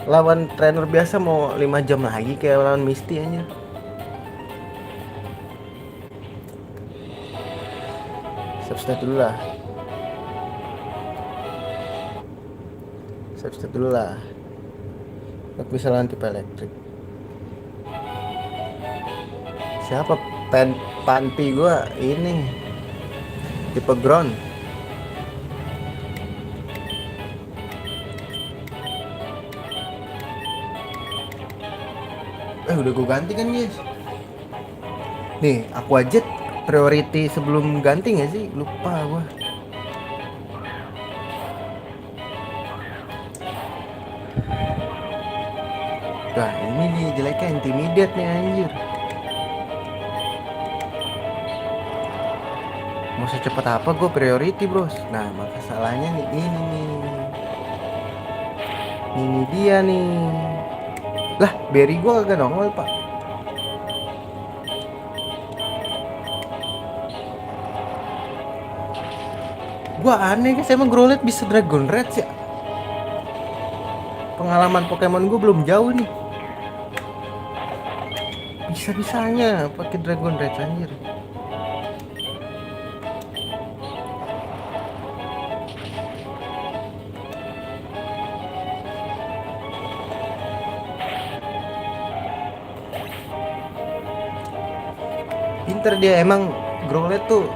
Speaker 1: lawan trainer biasa mau 5 jam lagi kayak lawan Misty anjir. Save stat dulu lah. Save stat dulu lah. Bisa lawan tipe elektrik. Siapa panti gua ini tipe ground. Udah gue ganti kan guys. Nih aku aja priority sebelum ganti gak sih? Lupa gua. Nah ini nih jeleknya intimidate nih anjir. Mau secepat apa gue priority bros. Nah masalahnya nih ini nih. Ini dia nih. Lah berry gue kagak nongol pak. Gua aneh guys, emang Growlithe bisa Dragon Rage ya? Pengalaman Pokemon gue belum jauh nih. Bisa-bisanya pakai Dragon Rage anjir. Pinter dia emang Growlithe tuh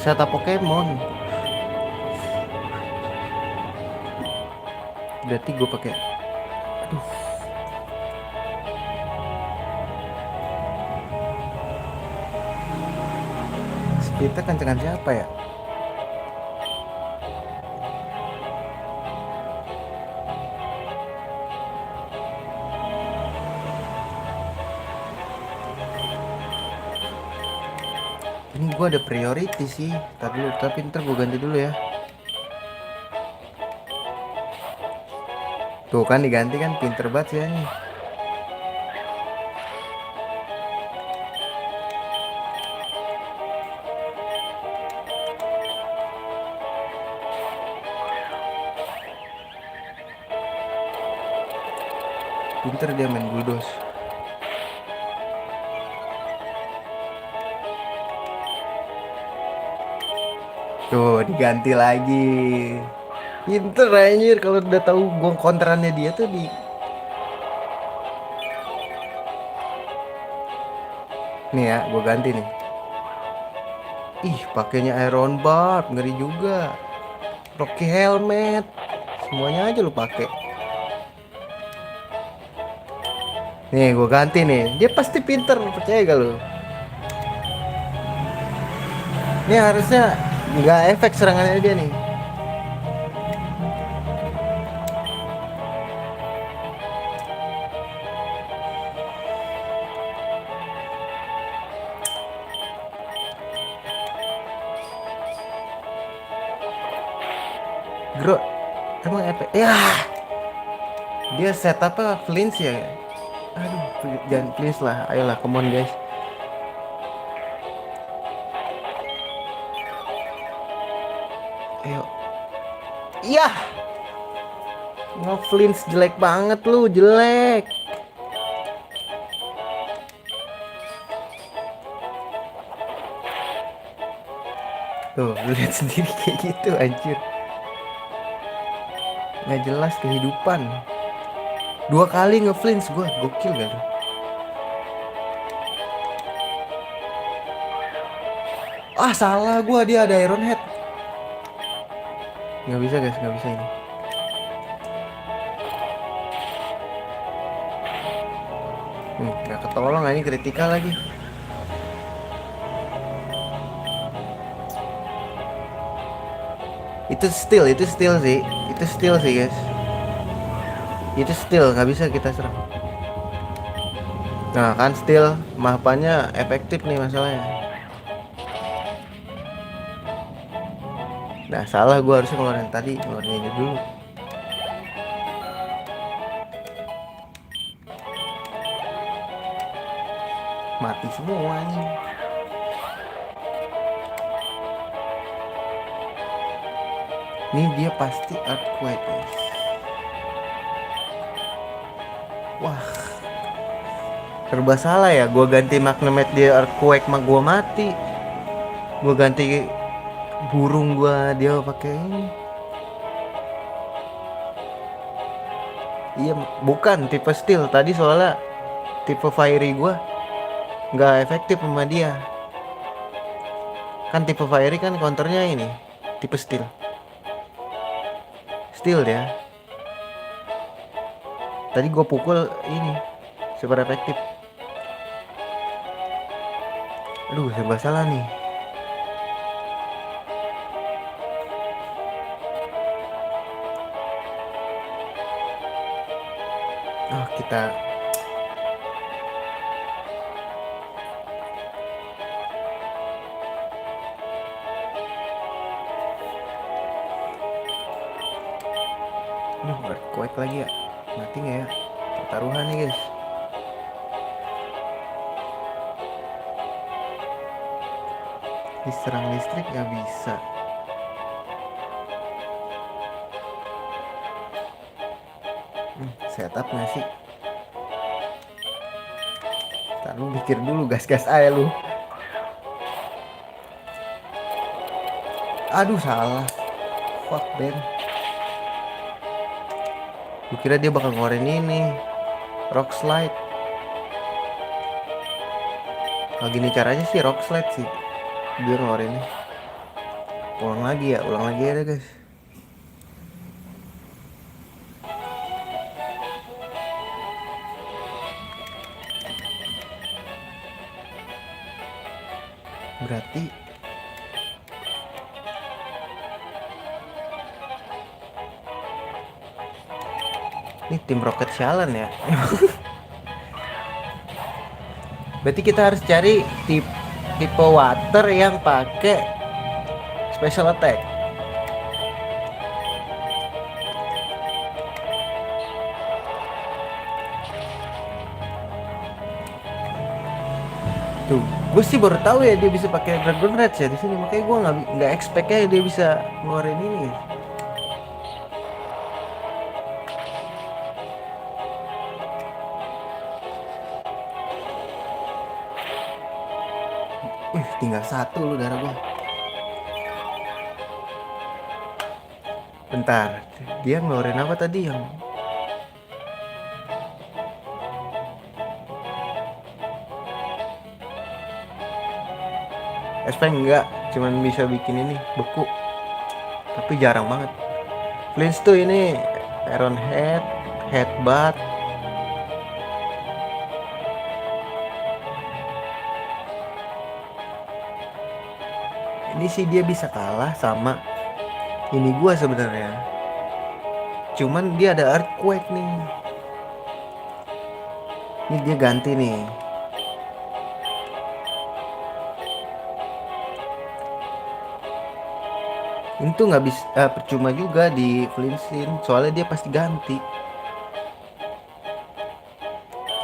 Speaker 1: setup Pokemon. Berarti gue pakai. Aduh. Speednya kencengan siapa ya? Ini gue ada priority sih. Tapi ntar gue ganti dulu ya. Tuh kan diganti kan, pinter banget ya nih. Pinter dia main Bulldoze. Tuh diganti lagi. Pinter anjir, kalau udah tahu gua kontrannya dia tuh di. Nih ya, gua ganti nih. Ih, pakainya Iron Barb, ngeri juga. Rocky Helmet. Semuanya aja lu pakai. Nih, gua ganti nih. Dia pasti pinter, percaya gak lu? Ini harusnya nggak efek serangannya dia nih. Bro, emang efek? Ya, dia setupnya flinch ya. Aduh, jangan please lah. Ayolah, come on guys. Ayo. Iya. Nge-flinch jelek banget lu, jelek. Tuh, lu lihat sendiri kayak gitu anjir. Nggak jelas kehidupan. 2 kali nge-flinch gua, gokil gak tuh? Ah, salah gua, dia ada Iron Head. Nggak bisa guys, nggak bisa ini. Nggak ketolong, ini kritikal lagi. Itu steal sih. Itu steal sih guys. Itu steal, nggak bisa kita serang. Nah kan steal, mahpannya efektif nih masalahnya. Nah salah gue harusnya ngeluarin tadi, ngeluarin ini dulu. Mati semua nih. Ini dia pasti earthquake guys. Wah, serba salah ya. Gua ganti magnemet dia earthquake mah gua mati. Gua ganti burung gua dia pakai ini. Iya, bukan tipe steel tadi soalnya tipe fiery gua nggak efektif sama dia. Kan tipe fiery kan counternya ini tipe steel. Steel ya. Tadi gua pukul ini super efektif. Aduh, serba salah nih. Oh, kita earthquake lagi ya. Mati nggak ya? Pertaruhan nih guys. Diserang listrik nggak bisa. Setup nggak sih? Ntar lu pikir dulu, gas-gas aja lu. Aduh, salah. Fuck Ben. Gue kira dia bakal ngeluarin ini rock slide. Kalau gini caranya sih rock slide sih dia ngeluarinnya. Ulang lagi ya guys. Berarti ini tim Rocket Challenge ya. Berarti kita harus cari tipe water yang pakai special attack. Tuh, gue sih baru tahu ya dia bisa pakai Dragon Rage ya di sini, makanya gue nggak expect ya dia bisa ngeluarin ini. Tinggal satu lu darah gua. Bentar, dia ngeluarin apa tadi yang SP enggak, cuman bisa bikin ini beku. Tapi jarang banget. Flint tuh ini Iron Head, Headbutt. Ini sih dia bisa kalah sama ini gua sebenarnya. Cuman dia ada earthquake nih. Ini dia ganti nih. Ini tuh nggak bisa percuma juga di Flinsin, soalnya dia pasti ganti.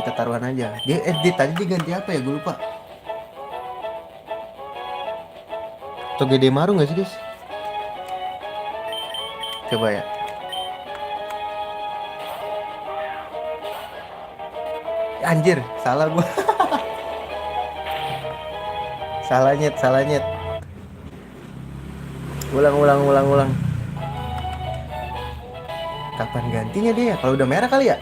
Speaker 1: Kita taruhan aja. Dia tadi dia ganti apa ya? Gue lupa. Togedemaru nggak sih guys? Coba ya. Anjir, salah gua. Salah nyet. Ulang. Kapan gantinya dia? Kalau udah merah kali ya?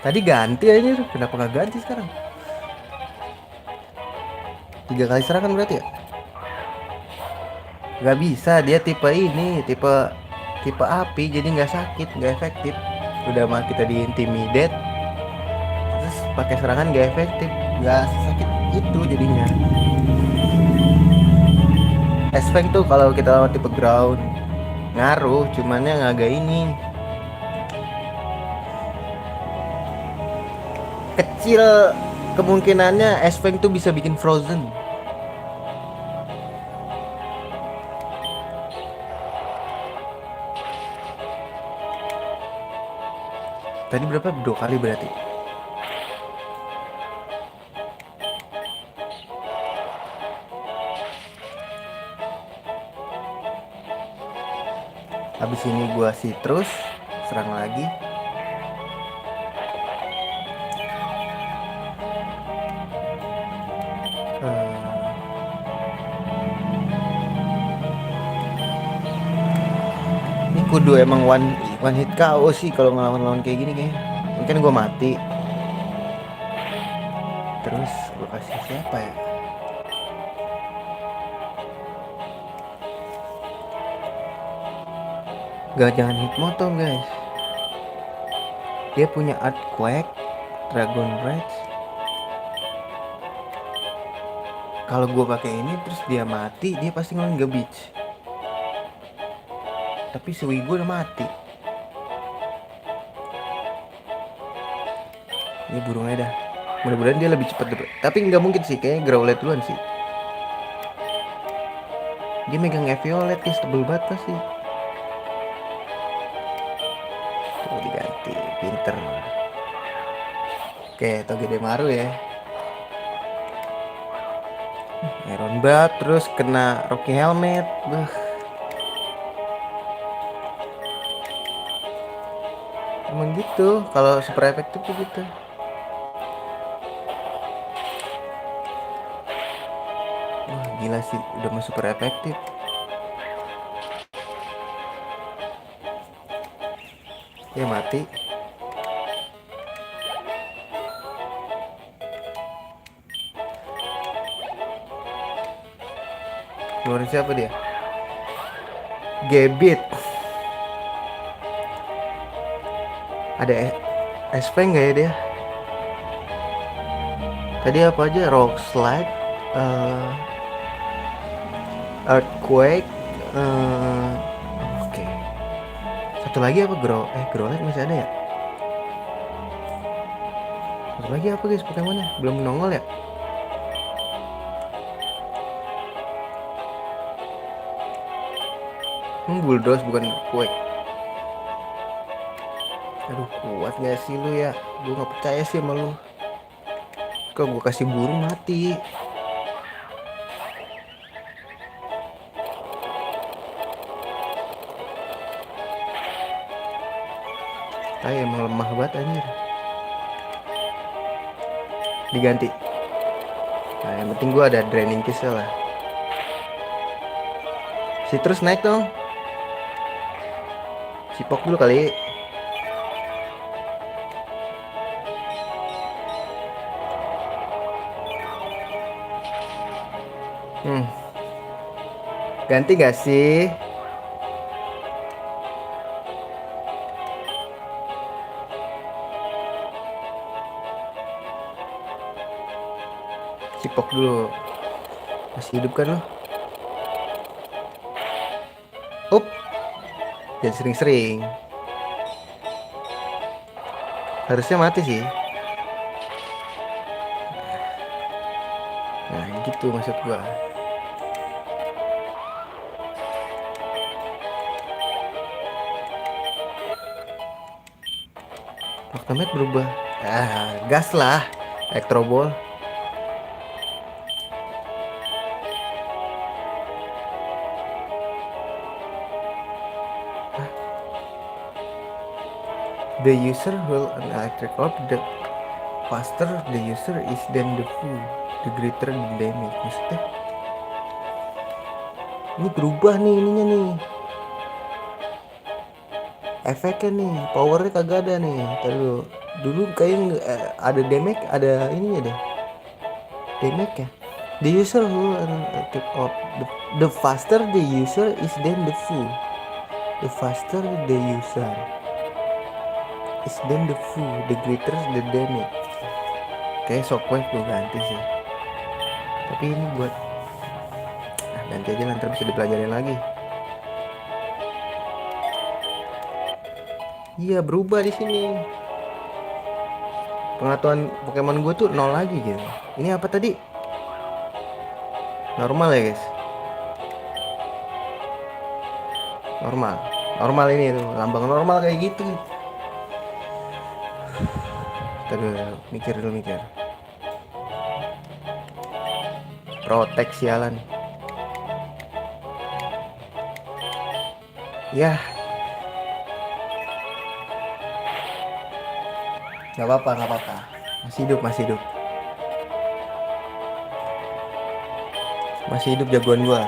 Speaker 1: Tadi ganti aja, kenapa nggak ganti sekarang? 3 kali serangan berarti ya? Nggak bisa, dia tipe ini, tipe api, jadi nggak sakit, nggak efektif. Udah mah kita di intimidate, terus pakai serangan nggak efektif, nggak sakit itu jadinya. Efek tuh kalau kita lawan tipe ground ngaruh, cumannya agak ini kecil kemungkinannya Esfeng tuh bisa bikin frozen. Tadi berapa? 2 kali berarti. Habis ini gua Citrus serang lagi. Ini kudu emang one hit KO sih kalau ngelawan-lawan kayak gini kayaknya. Mungkin gua mati. Terus gua kasih siapa ya? Gak, jangan Hitmoto guys. Dia punya Earthquake, Dragon Rage. Kalau gue pakai ini terus dia mati, dia pasti ngelawan Garbage. Tapi Sui gue udah mati. Ini burungnya dah. Mudah-mudahan dia lebih cepat. Tapi nggak mungkin sih, kayaknya Growlithe duluan sih. Dia megang Violet guys, tebel banget pasti. Tuh diganti, pinter. Oke, Togedemaru ya. Iron Bat, terus kena Rocky Helmet. Emang gitu, kalau super efektif tuh gitu. Wah gila sih, udah masuk super efektif. Ya mati. Keluarin siapa dia? Gebit. Ada SP nggak ya dia? Tadi apa aja? Rock Slide, Earthquake, oke. Satu lagi apa Growlithe masih ada ya? Satu lagi apa guys Pokemonnya? Belum nongol ya? Bulldoze bukan Earthquake. Aduh kuat gak sih lu ya? Gue gak percaya sih sama lu. Kok gue kasih burung mati. Emang lemah banget anjir. Diganti. Nah yang penting gue ada Draining Kiss lah. Citrus naik dong. Cipok dulu kali. Ganti gak sih? Cipok dulu. Masih hidup kan lo? Up. Jangan sering-sering. Harusnya mati sih. Nah gitu maksud gua. Octomate berubah. Gas lah. Electro Ball. The user will an electric orb. The faster the user is than the fool, the greater the damage. Maksudnya ini berubah nih ininya nih. Efeknya nih, powernya kagak ada nih. Terus dulu kayaknya ada damage, ada ininya deh. Damage ya. The user will an electric orb. The faster the user is than the fool. The faster the user is than the fool, the greater the damage. Kayak Shockwave gue ganti sih. Tapi ini buat ganti aja nanti bisa dipelajarin lagi. Iya berubah di sini. Pengetahuan Pokemon gue tuh 0 lagi gitu. Ini apa tadi? Normal ya guys. Normal ini tuh lambang normal kayak gitu. Mikir dulu. Protek sialan. Ya Gak apa-apa, gak apa-apa. Masih hidup, masih hidup. Masih hidup jagoan gua.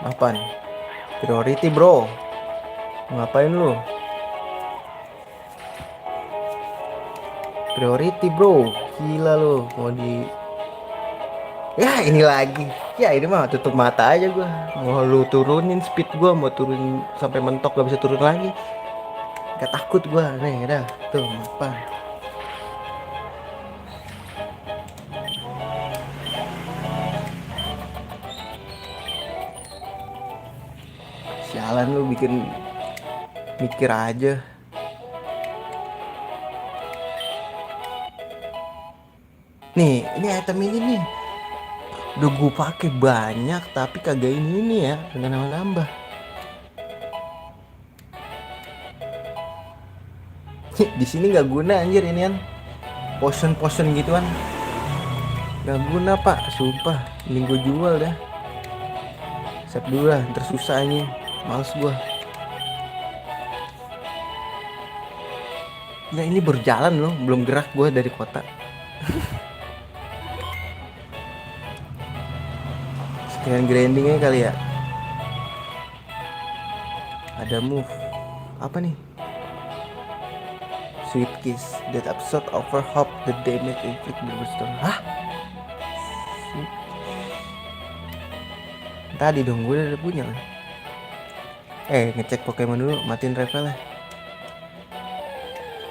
Speaker 1: Apaan? Priority bro. Ngapain lu? Priority bro. Gila lu. Mau di... Ya ini lagi. Ya ini mah tutup mata aja gua. Mau lu turunin speed gua, mau turun sampai mentok gak bisa turun lagi. Gak takut gua. Nih dah. Tuh apa? Sialan lu bikin mikir aja. Nih, ini item ini nih. Udah gue pakai banyak tapi kagak ini ya, kagak nambah-nambah. Di sini nggak guna anjir ini kan. Potion gituan. Nggak guna pak, sumpah. Mending gue jual dah. Save dulu lah, tersusah ini. Males gue. Ya ini berjalan loh, belum gerak gue dari kota. Sekalian grindingnya kali ya. Ada move. Apa nih? Sweet Kiss. That episode overhop the damage inflict berstone. Hah? Tadi dong gue udah punya kan. Ngecek Pokemon dulu, matiin level lah.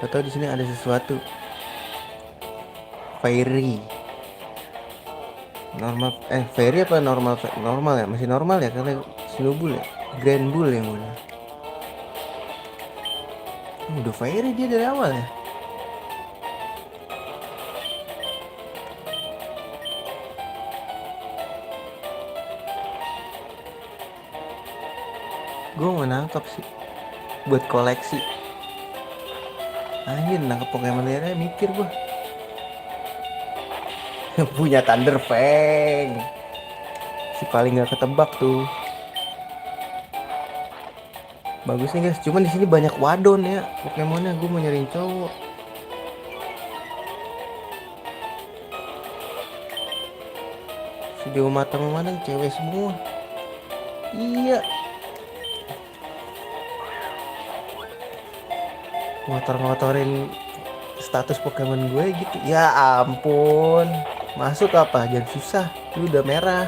Speaker 1: Atau di sini ada sesuatu. Fairy. Normal Fairy apa normal? Normal ya, masih normal ya karena Snowball ya. Grand Bull yang mana? Udah Fairy dia dari awal ya. Gue mau nangkap sih buat koleksi. Anjir nangkep Pokemon liarnya mikir gue. Punya Thunder Fang. Si paling gak ketebak tuh. Bagus nih guys, cuman di sini banyak wadon ya Pokemonnya, gue mau nyariin cowok. Sejauh mata memandang cewek semua. Iya. Motor-motorin status Pokemon gue gitu. Ya ampun. Masuk apa? Jangan susah. Lu udah merah.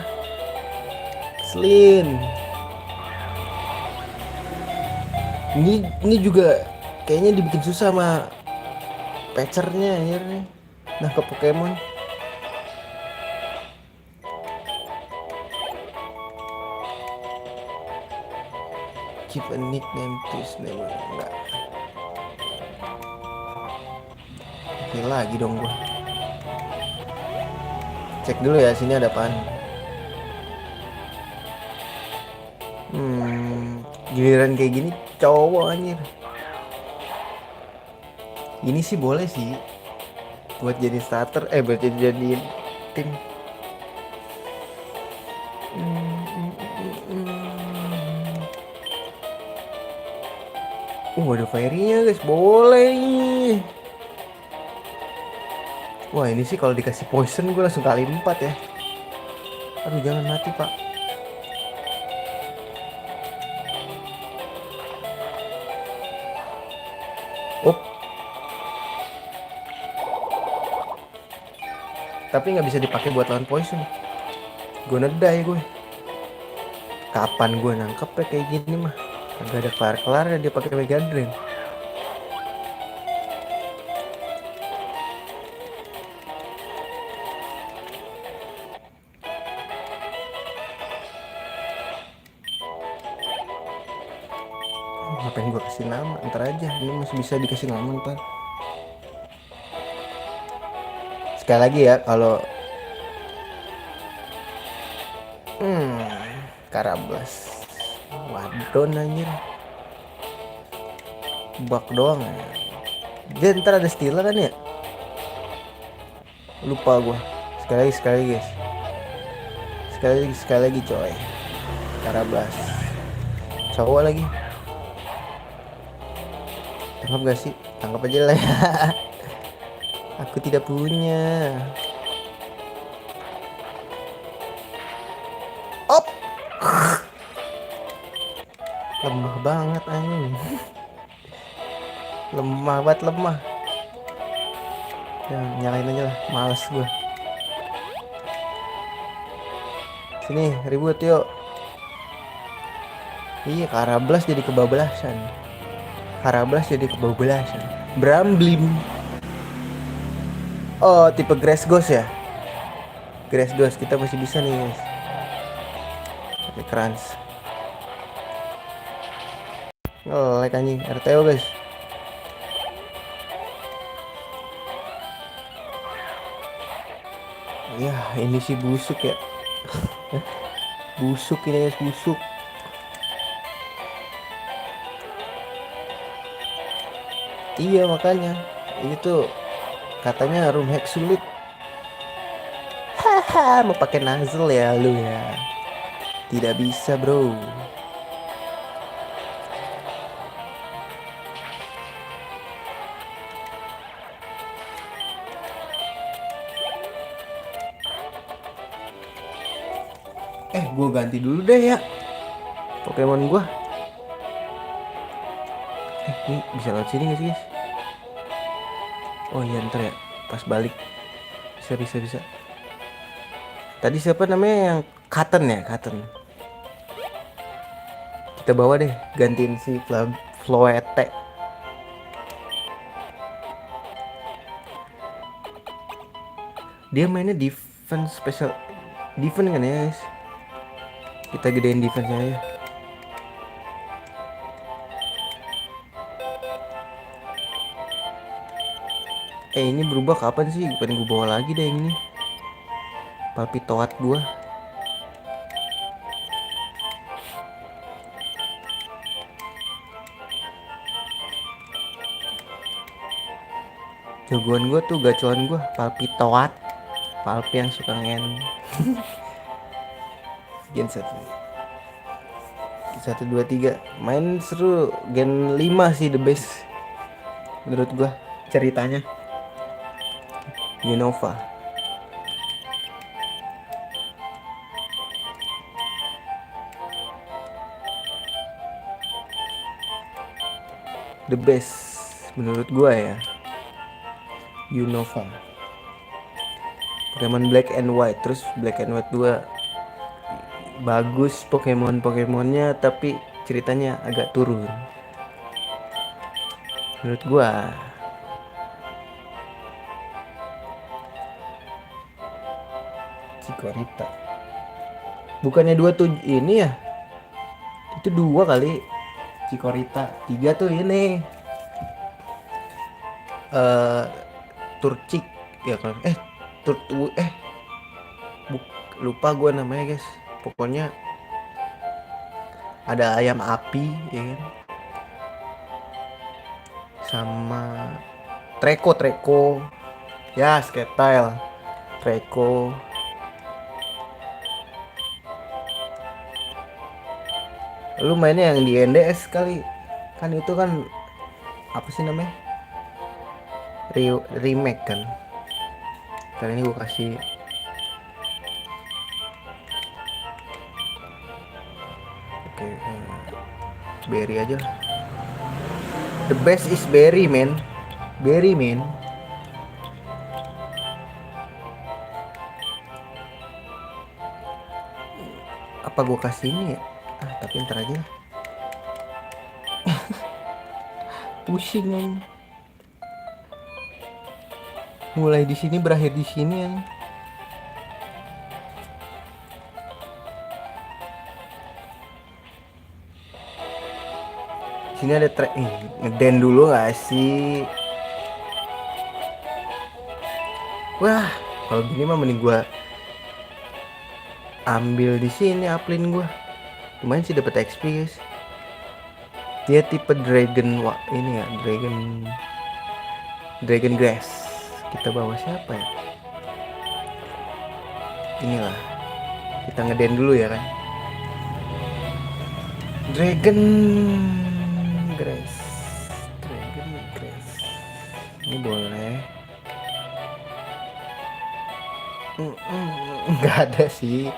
Speaker 1: Slin. Ini juga kayaknya dibikin susah sama patchernya akhirnya. Nah ke Pokemon. Keep a nickname to his name. Enggak. Oke lagi dong gua. Cek dulu ya sini ada apaan. Giliran kayak gini cowok anjir. Ini sih boleh sih buat jadi starter, buat jadi tim. Ada Fairy-nya guys, boleh nih. Wah ini sih kalau dikasih poison gue langsung kali 4 ya. Aduh jangan mati pak. Op. Tapi nggak bisa dipakai buat lawan poison. Gue nedai gue. Kapan gue nangkep ya kayak gini mah? Agak ada kelar-kelar ya dia pakai Mega Drain. Ngapain gue kasih nama? Ntar aja, ini masih bisa dikasih nama ntar. Sekali lagi ya kalau Karablas. Wadon anjir. Bak doang ya. Dia ntar ada stealer kan ya? Lupa gua. Sekali lagi guys. Sekali lagi coy. Karablas. Cowok lagi. Tangkap gak sih? Tangkap aja lah ya. Aku tidak punya. Op. Lemah banget anjing. Lemah banget, lemah. Ya, nyalain aja lah, males gue. Sini ribut yuk. Iya, Karablas jadi kebablasan. Karablas jadi kebablasan. Bramblim. Oh, tipe Grass Ghost ya. Grass Ghost kita masih bisa nih guys. Pakai Krans. Oh, like anjing RTO guys. Ya, ini sih busuk ya. Busuk ini guys, busuk. Iya makanya ini tuh katanya room hack sulit. Haha, mau pakai nozzle ya lu ya. Tidak bisa bro. Gue ganti dulu deh ya Pokemon gue. Ini bisa lewat sini gak sih guys? Oh iya ntar ya pas balik. Bisa. Tadi siapa namanya yang Cotton ya? Cotton. Kita bawa deh, gantiin si Floete. Dia mainnya defense special defense kan ya guys? Kita gedein defense-nya aja. Ini berubah kapan sih? Pengen gue bawa lagi deh yang ini. Palpitoat gue. Jagoan gue tuh gacuan gue Palpitoat. Palpi yang suka ngen. Gen 1 2 3 main seru. Gen 5 sih the best menurut gue ceritanya. Unova. The best menurut gue ya Unova. Pokemon Black and White. Terus Black and White 2 bagus Pokemonnya, tapi ceritanya agak turun menurut gua. Chikorita bukannya 2 tuh ini ya? Itu 2 kali Chikorita. 3 tuh ini Turcik ya kan? Lupa gua namanya guys. Pokoknya ada ayam api ya kan? Sama Treko ya, Skeetal, Treko. Lu mainnya yang di NDS kali kan? Itu kan apa sih namanya, remake kan. Kali ini gue kasih berry aja. The best is berry man. Apa gue kasih ini ya? Tapi ntar aja. Pusing aja. Mulai di sini berakhir di sini ya. Sini ada ngeden dulu gak sih? Wah, kalau gini mah mending gua ambil di sini uplink gua. Lumayan sih dapat XP guys. Dia tipe dragon ini ya, dragon grass. Kita bawa siapa ya? Inilah. Kita ngeden dulu ya kan. Dragon grass. Ini boleh. Nggak ada sih.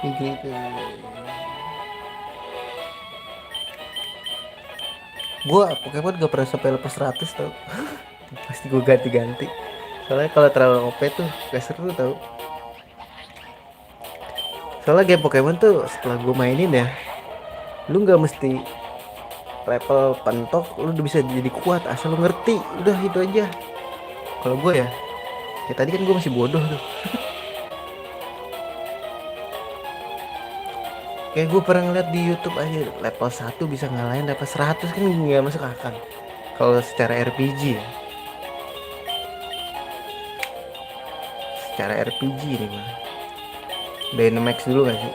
Speaker 1: Gitu. Gua Pokemon gak pernah sampai level 100 tau. Pasti gue ganti-ganti. Soalnya kalau terlalu OP tuh gak seru tau. Soalnya game Pokemon tuh setelah gue mainin ya, lu nggak mesti level pentok, lu udah bisa jadi kuat asal lu ngerti. Udah itu aja. Kalau gue ya, kayak tadi kan gue masih bodoh tuh. Kayak gue pernah ngeliat di YouTube aja level 1 bisa ngalahin level 100 kan nggak masuk akal. Kalau secara RPG ya, secara RPG nih mah. Dynamax dulu gak sih?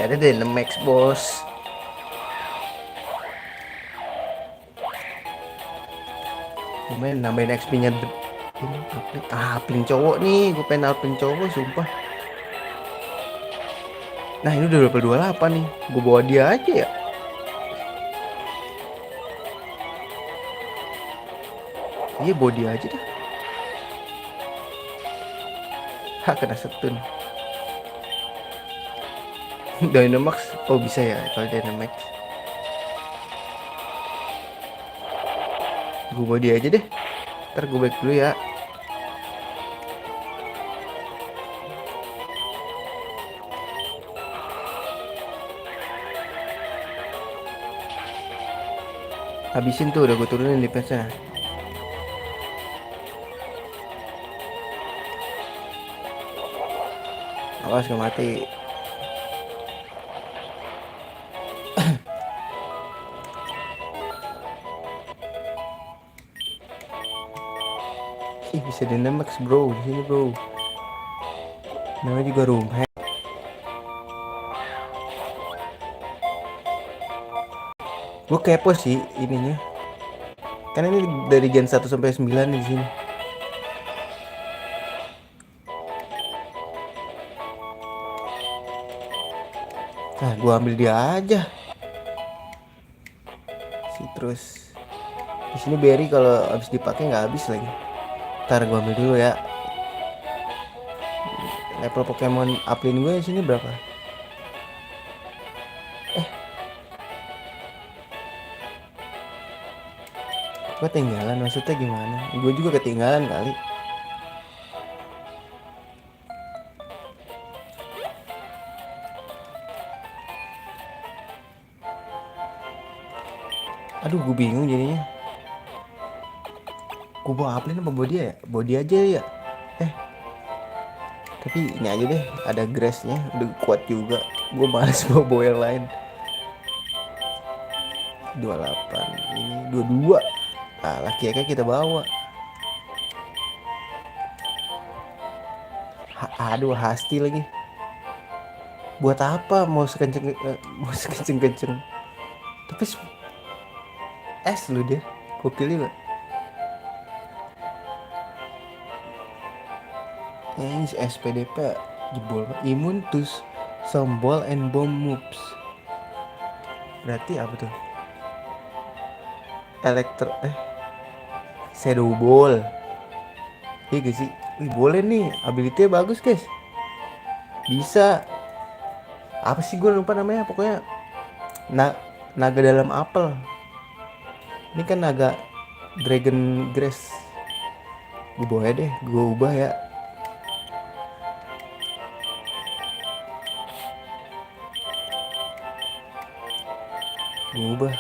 Speaker 1: Ada Dynamax bos. Lumayan nambahin XP-nya. Ini Apling cowok nih, gue pengen Apling cowok sumpah. Nah ini udah level 28 nih, gue bawa dia aja ya. Iya bawa dia aja dah. Hah kena setun. Dynamax, oh bisa ya kalau Dynamax. Gue bawa dia aja deh. Ntar gue back dulu ya. Habisin tuh udah gue turunin defense-nya. Awas gak mati. Ih bisa Dynamax bro, di sini bro. Namanya juga room hack. Gue kepo sih ininya. Kan ini dari gen 1 sampai 9 di sini. Nah, gue ambil dia aja. Citrus. Di sini berry kalau habis dipakai nggak habis lagi. Ntar gue ambil dulu ya. Level Pokemon Uplin gue di sini berapa? Gue ketinggalan, maksudnya gimana? Gue juga ketinggalan kali. Aduh, gue bingung jadinya. Gue bawa Uplin apa bawa dia ya? Bawa dia aja ya. Tapi ini aja deh, ada grassnya, udah kuat juga. Gue males bawa yang lain. 28, ini 22. Ah, laki kayak kita bawa. Aduh, hasti lagi. Buat apa mau sekenceng-kenceng. Tapi es lu dia. Gokil juga. Ini SPDP jebol. Imun to some ball and bomb moves. Berarti apa tuh? Shadow ball. Iya gak sih? Wih, boleh nih, ability-nya bagus guys. Bisa. Apa sih gue lupa namanya, pokoknya naga dalam apel. Ini kan naga dragon grass. Gue bawa deh, gue ubah ya. Gue ubah.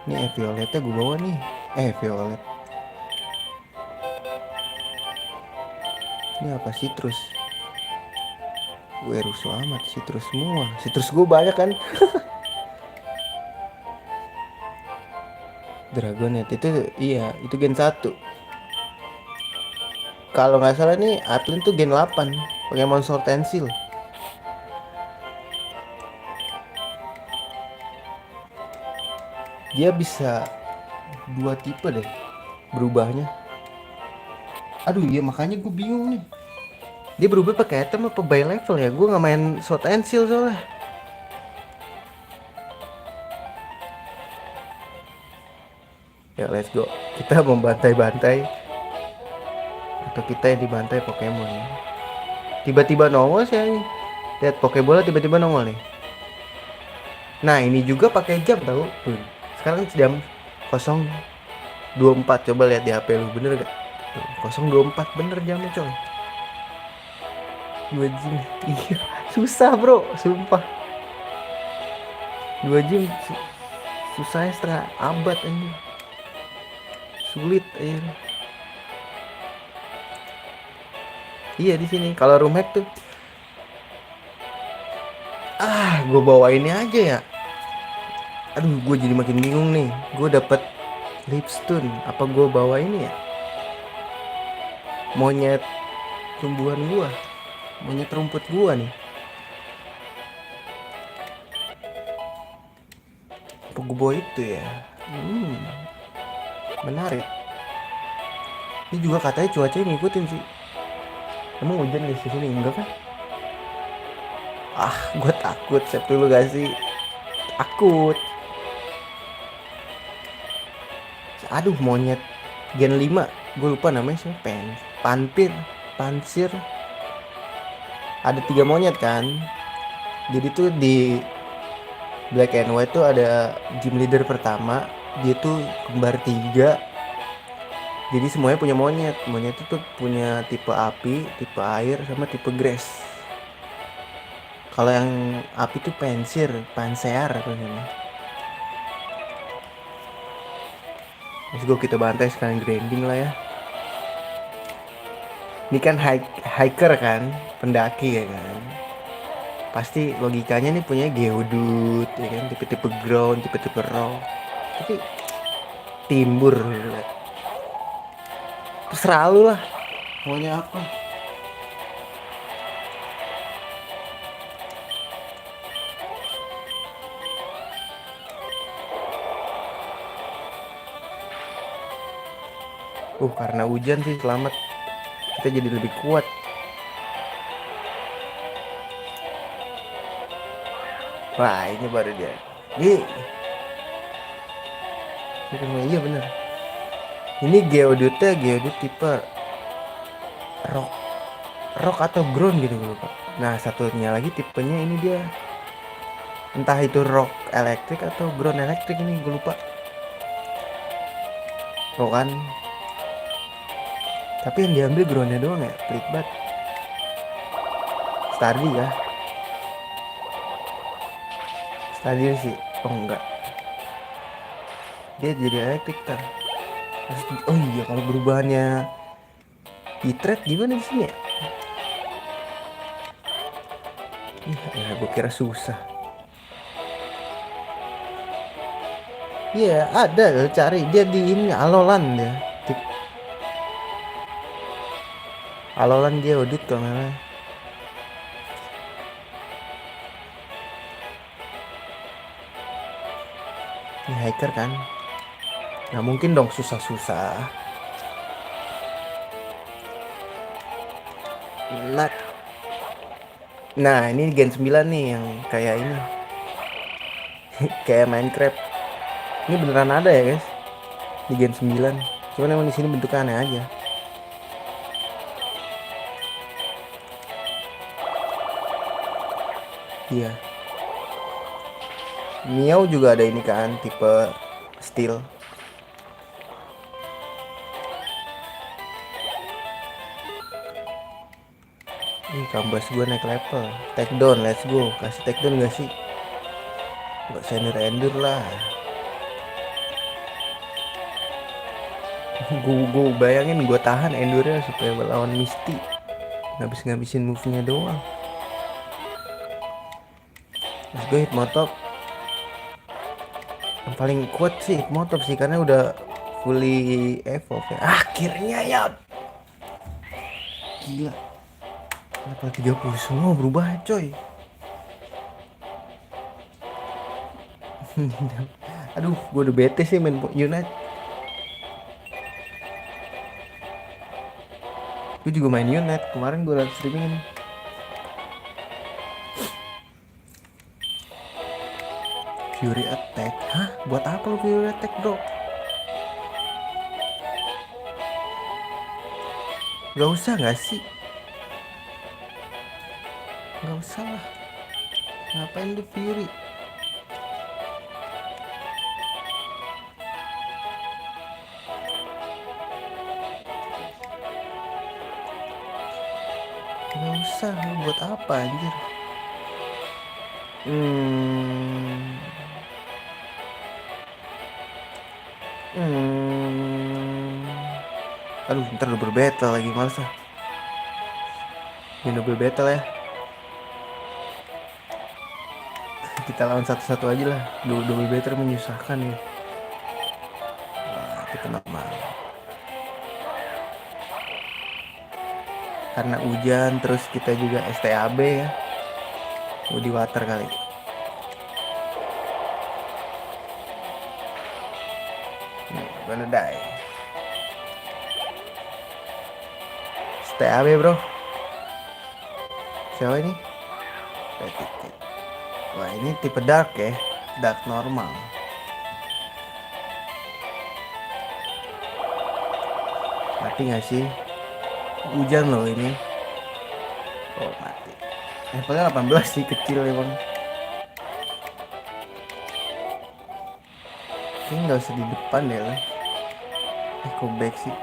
Speaker 1: Ini violetnya gue bawa nih. Violet. Ini apa citrus? Gue rusuh amat citrus semua. Citrus gue banyak kan. Dragonet itu iya, itu gen 1. Kalau nggak salah nih Atlin tuh gen 8. Pokemon Sword and Shield. Dia bisa 2 tipe deh berubahnya. Aduh iya makanya gue bingung nih. Dia berubah pakai item apa by level ya? Gue nggak main Sword and Shield soalnya. Ya let's go. Kita membantai-bantai atau kita yang dibantai Pokemon ya. Tiba-tiba nongol sih ini. Lihat Pokebola tiba-tiba nongol nih. Nah, ini juga pakai jam tahu. Tuh. Sekarang jam 024. Coba lihat di HP lu, bener gak? Tuh, 024 bener jamnya coy. 2 jam. Iya, susah bro, sumpah. 2 jam susahnya setengah abad ini. Sulit aja. Iya di sini. Kalau room hack tuh, gue bawa ini aja ya. Aduh, gue jadi makin bingung nih. Gue dapet Lipstone. Apa gue bawa ini ya? Monyet tumbuhan gua, monyet rumput gua nih. Apa gue bawa itu ya? Menarik. Ini juga katanya cuaca ngikutin sih. Emang hujan di sini enggak kan? Gue takut. Save dulu gak sih? Takut. Aduh, monyet Gen 5. Gue lupa namanya sih. Pansir. Ada 3 monyet kan. Jadi tuh di Black and White tuh ada gym leader pertama. Dia tuh kembar 3. Jadi semuanya punya monyet. Monyet itu tuh punya tipe api, tipe air, sama tipe grass. Kalau yang api tuh pansear namanya. Let's go, kita bantai sekarang, grinding lah ya. Ini kan hiker kan, pendaki ya kan. Pasti logikanya nih punya Geodude ya kan, tipe-tipe ground, tipe-tipe rock. Tapi timbur. Terserah lu lah, maunya apa. Karena hujan sih selamat. Kita jadi lebih kuat. Wah, ini baru dia. Iya bener. Ini Geodude tipe rock atau ground gitu gue lupa. Nah, satunya lagi tipenya ini dia, entah itu rock elektrik atau ground elektrik, ini gue lupa. Rock kan. Tapi yang diambil groundnya doang ya, pelit banget. Starly sih. Enggak. Dia jadi elektrik kan. Oh iya, kalau perubahannya Heatred gimana di sini ya? Ya, gue kira susah. Iya, ada cari dia di ini Alolan dia. Alolan dia udut kalau namanya. Ini hiker kan? Nggak mungkin dong susah-susah. Nah, ini Gen 9 nih yang kayak ini. Kayak Minecraft. Ini beneran ada ya, guys? Di Gen 9. Cuman emang di sini bentuknya aneh aja. Iya. Miau juga ada ini kan, tipe steel. Kambas gue naik level. Take down, let's go. Kasih take down gak sih? Gak sender ender lah. Gue bayangin gue tahan endurnya supaya melawan Misty. Ngabisin move-nya doang. Let's go, Hitmontop. Yang paling kuat sih Hitmontop sih, karena udah fully evolve ya. Akhirnya ya. Gila. Level 30 semua berubah coy. Aduh, gue udah bete sih main Unite. Gue juga main Unite. Kemarin gue live streaming. Fury Attack. Hah? Buat apa lo Fury Attack bro? Gak usah gak sih? Gak usah lah. Ngapain lu Fury? Gak usah, lu buat apa anjir? Hmm. Aduh, ntar double battle lagi, males lah. Ini double battle ya. Kita lawan satu-satu aja lah. Double battle menyusahkan ya. Wah, kita nama. Karena hujan, terus kita juga STAB ya. Di water kali. Gonna die. STAB bro. Siapa ini? Ticket. Wah ini tipe dark ya. Dark normal. Mati gak sih? Hujan loh ini. Oh mati. Levelnya 18 sih, kecil emang. Ini gak usah di depan ya lah. Kok back sih?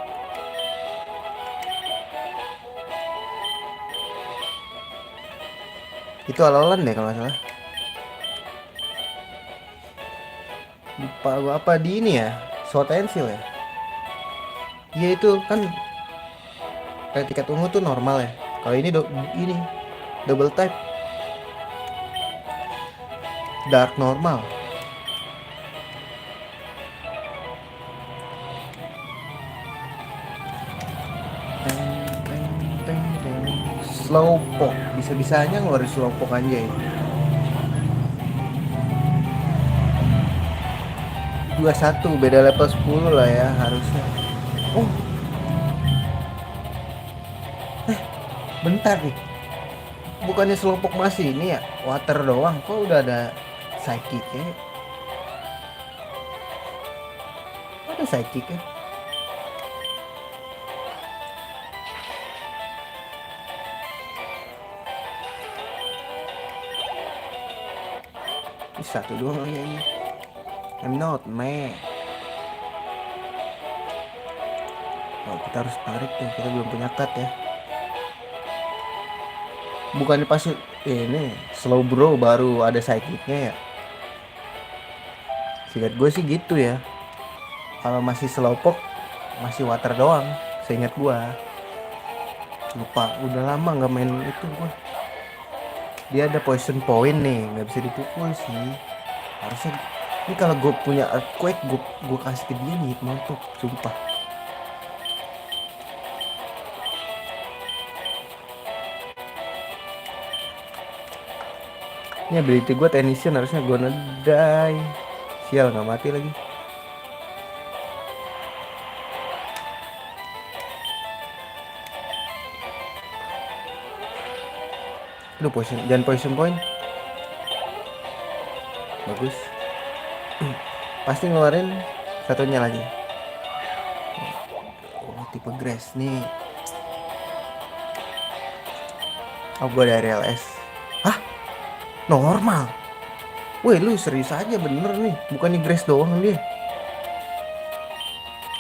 Speaker 1: Itu alolan deh kalau gak salah. Lupa gua apa di ini ya? Sword and Shield ya? Iya itu kan tingkat ungu tuh normal ya. Kalau ini ini double type dark normal. Slowpoke, bisa-bisanya ngeluarin slowpoke aja ya. 21 beda level 10 lah ya harusnya. Oh. Bentar nih. Bukannya slowpoke masih ini ya? Water doang. Kok udah ada psychic-nya? Ada psychic-nya? Satu doang lagi ini. I'm not mad. Oh, kita harus tarik tuh. Kita belum punya cut ya. Bukannya pas ini slow bro baru ada psychic-nya ya? Seingat gue sih gitu ya. Kalau masih slowpoke masih water doang. Seingat gue. Lupa. Udah lama nggak main itu gue. Dia ada poison point nih, nggak bisa dipukul sih. Harusnya ini kalau gue punya earthquake, gue kasih ke dia nih, mantap, sumpah. Ini ability gue technician, harusnya gue die. Sial, nggak mati lagi. Lu poison, jangan poison point. Bagus. Pasti ngeluarin satunya lagi. Oh, tipe grass nih. Oh, gue dari LS. Hah? Normal? Wih, lu serius aja bener nih. Bukannya grass doang dia.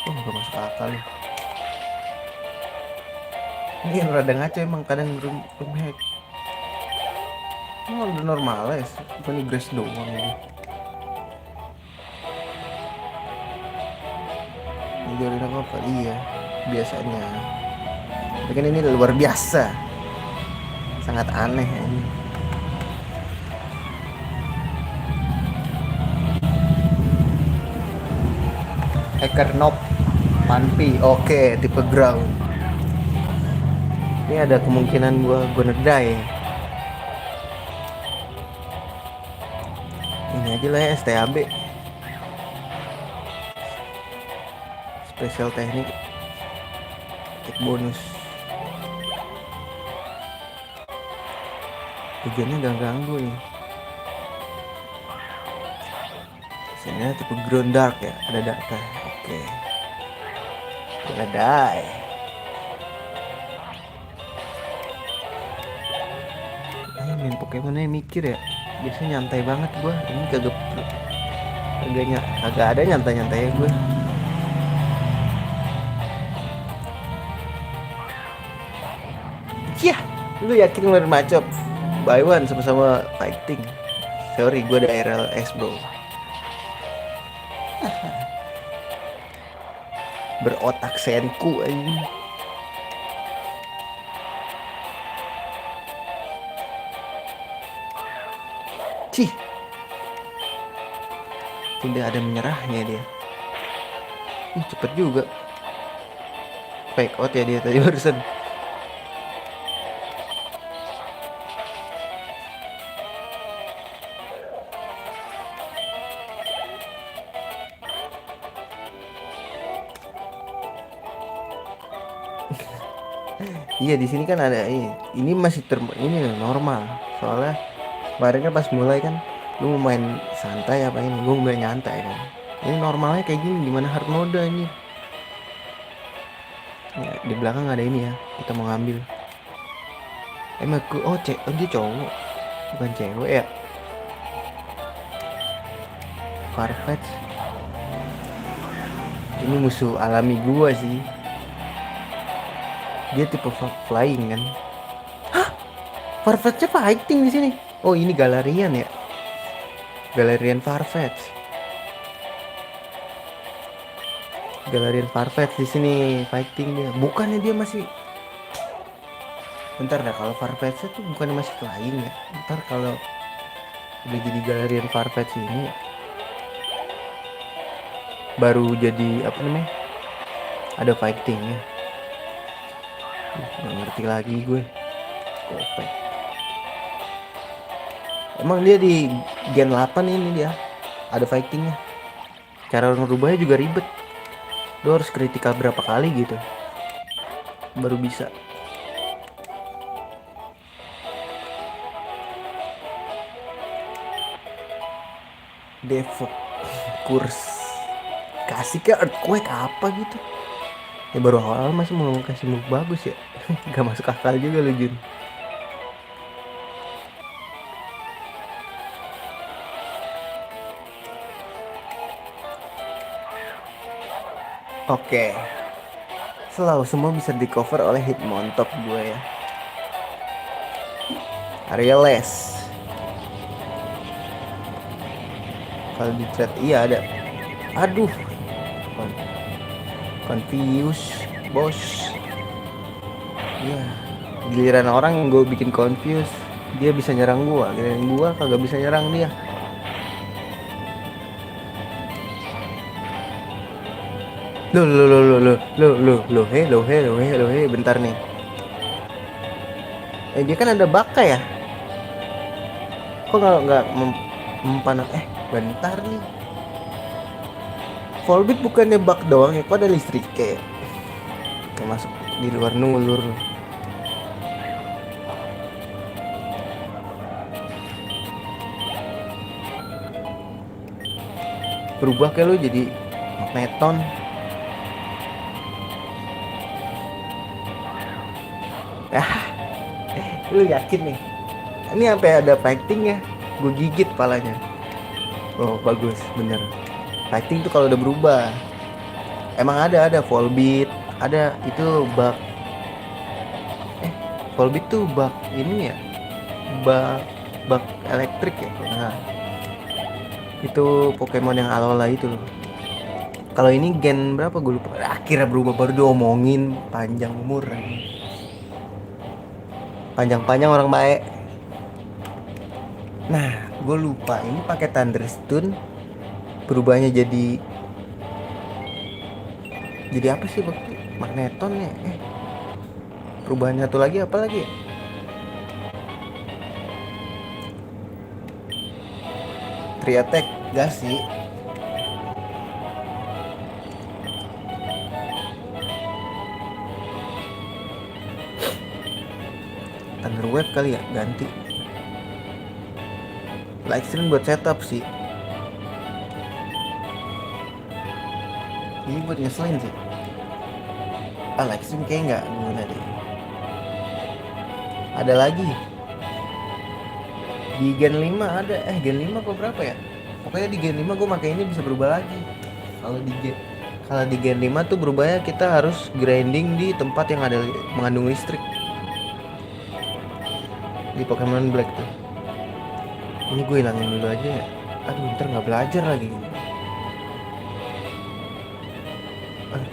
Speaker 1: Oh, gak masuk akal nih. Ini yang rada ngaco emang kadang room hack. Oh, udah normal ya, bukan grass doang ini. Jadi apa? Iya, biasanya. Tapi kan ini luar biasa, sangat aneh ini. Hacker Nob, Panpi, oke, tipe ground. Ini ada kemungkinan gua ngedie. Ini aja lah ya, STAB. Special teknik, tik bonus. Hujannya gak ganggu nih. Sini tipe ground dark ya, ada data. Oke. Udah die. main Pokemonnya mikir ya. Biasanya nyantai banget gua. Ini kagak ada nyantai-nyantainya gua. Yah, lu yakin ngeluarin Macop? Buy one sama-sama fighting. Sorry, gua ada RLS bro. Berotak senku aja. Cih, tidak ada menyerahnya dia. Cepet juga. Fake out ya dia tadi barusan. Iya di sini kan ada ini masih ini normal. Soalnya kemarin kan pas mulai kan lu mau main santai apa ini, gue main nyantai kan. Ini normalnya kayak gini gimana hard mode ini. Ya, di belakang ada ini ya, kita mau ngambil. Oh dia cowok, bukan cewek ya. Farfetch. Ini musuh alami gua sih. Dia tipe flying kan. Hah? Farfetchnya fighting di sini. Oh ini Galarian ya. Galarian Farfetch. Galarian Farfetch di sini fighting dia. Bukannya dia masih. Bentar dah, kalau Farfetch tuh bukannya masih flying ya. Bentar kalau udah jadi Galarian Farfetch ini baru jadi apa namanya? Ada fightingnya. Nggak ngerti lagi gue. Kopek. Emang dia di Gen 8 ini dia ada fightingnya. Cara ngerubahnya juga ribet. Lo harus kritikal berapa kali gitu baru bisa. Default kurs kasih ke earthquake apa gitu ya, baru awal masih mau kasih move bagus ya. Gak masuk akal juga lu Jun. Oke, selalu semua bisa di cover oleh Hitmontop gue ya. Aerialess. Kalau di thread iya ada. Aduh, confuse bos. Iya, giliran orang yang gue bikin confuse dia bisa nyerang gua, giliran gua kagak bisa nyerang dia. He, bentar nih. Dia kan ada baka ya? Kok nggak mempanah? Bentar nih. Volbeat bukannya bak doang ya? Kok ada listrik kayak? Masuk di luar nulur. Berubah kayak lu jadi magneton. Lu yakin nih? Ini sampai ada fighting ya? Gue gigit palanya. Oh bagus, bener. Fighting tuh kalau udah berubah. Emang ada Volbeat, ada itu bug. Volbeat tuh bug ini ya? Bug elektrik ya? Nah, itu Pokemon yang alola itu loh. Kalau ini gen berapa gue lupa. Akhirnya berubah baru diomongin panjang umur. Panjang-panjang orang baik. Nah, gue lupa ini pakai Thunderstone berubahnya jadi apa sih magneton ya? Perubahannya tuh lagi apa lagi? Triattack gak sih? Thunder Wave kali ya ganti. Lightstream buat setup sih. Ini buat ngeselin sih. Lightstream kayak nggak guna deh. Ada lagi. Di Gen 5 ada, Gen 5 apa berapa ya? Pokoknya di Gen 5 gue pakai ini bisa berubah lagi. Kalau di Gen kalau di Gen 5 tuh berubahnya kita harus grinding di tempat yang ada mengandung listrik. Di Pokemon Black tuh. Ini gue hilangin dulu aja ya. Aduh, ntar nggak belajar lagi.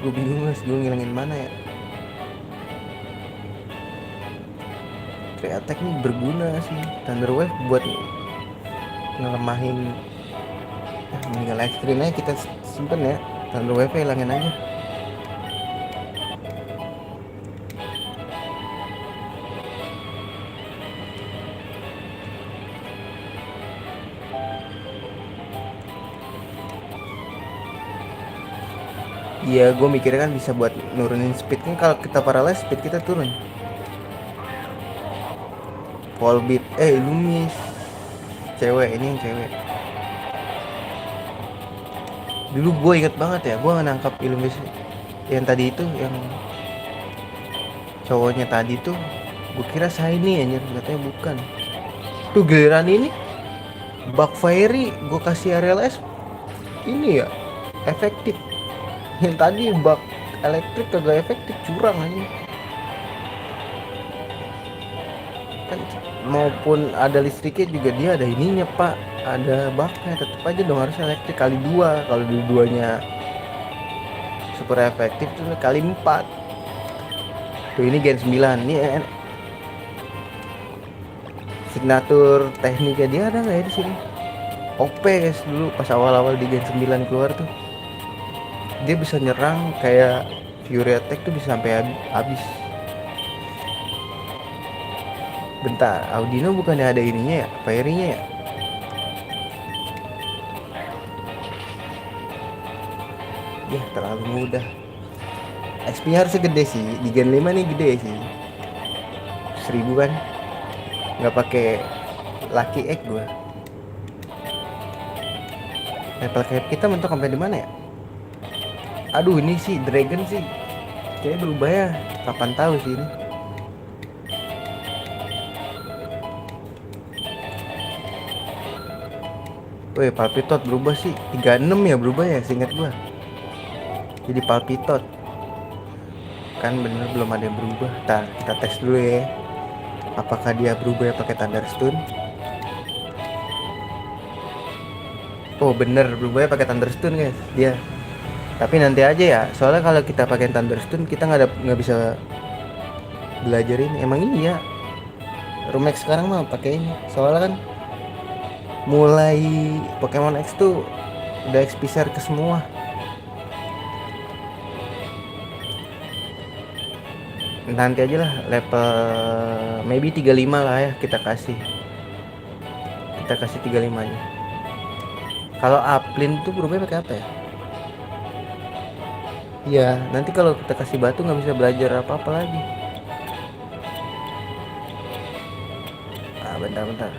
Speaker 1: Gue bingung mas, gue ngilangin mana ya. Kayak attack nih berguna sih. Thunder Wave buat ngelemahin. Meninggal ekstrim aja kita simpen ya. Thunder Wave hilangin aja. Iya, gue mikirnya kan bisa buat nurunin speed kan, kalau kita paralyze speed kita turun. Volbeat, Illumis, cewek ini yang cewek. Dulu gue inget banget ya, gue nangkap Illumis yang tadi itu, yang cowoknya tadi tuh, gue kira shiny anjir, katanya bukan. Tuh giliran ini, Bug Fairy, gue kasih Aerial S, ini ya efektif. Yang tadi bug elektrik kagak efektif, curang aja. Kan maupun ada listriknya juga dia ada ininya pak, ada baknya, tetap aja dong harus elektrik kali 2. Kalau dua-duanya super efektif tuh kali 4. Tuh ini Gen 9 nih signatur tekniknya dia ada nggak ya di sini? OP guys, dulu pas awal-awal di Gen 9 keluar tuh dia bisa nyerang kayak Fury Attack tuh bisa sampai habis. Bentar, Audino bukannya ada ininya ya, Fairy-nya ya? Ya terlalu mudah. XP-nya harusnya gede sih, di Gen 5 nih gede sih. 1000 kan? Nggak pakai Lucky Egg gua. Level cap kita mentok sampai di mana ya? Aduh ini sih Dragon sih kayaknya berubah ya, kapan tahu sih ini. Woi Palpitot berubah sih 36 ya, berubah ya seingat gua jadi Palpitot kan, bener belum ada yang berubah. Ntar kita tes dulu ya apakah dia berubah ya pakai Thunderstone. Oh bener berubah ya pakai Thunderstone guys dia. Tapi nanti aja ya, soalnya kalau kita pakai Thunderstone kita nggak bisa belajar ini. Emang iya Rumex sekarang mah pakai ini, soalnya kan mulai Pokemon X tuh udah XP share ke semua. Nanti aja lah level maybe 35 lah ya kita kasih 35 aja. Kalau Uplin tuh berubah pakai apa ya? Iya, nanti kalau kita kasih batu nggak bisa belajar apa-apa lagi. Bentar.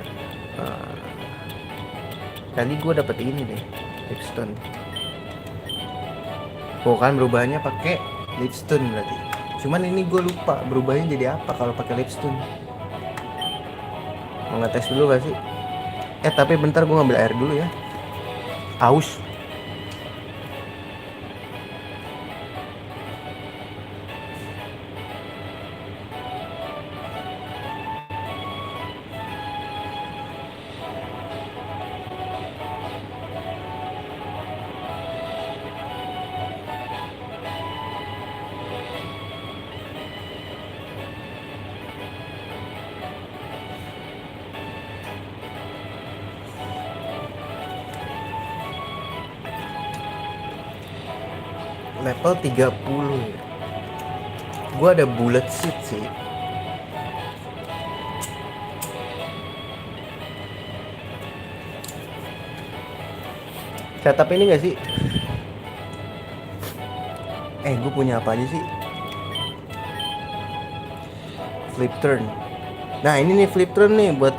Speaker 1: Tadi gue dapet ini deh, Lipstone. Oh kan berubahnya pakai Lipstone berarti. Cuman ini gue lupa berubahnya jadi apa kalau pakai Lipstone. Mau ngetes dulu gak sih? Tapi bentar gue ngambil air dulu ya. Aus. Level 30 ya. Gua ada bullet seed sih. Setup ini gak sih? Gue punya apa aja sih? Flip turn. Nah ini nih flip turn nih buat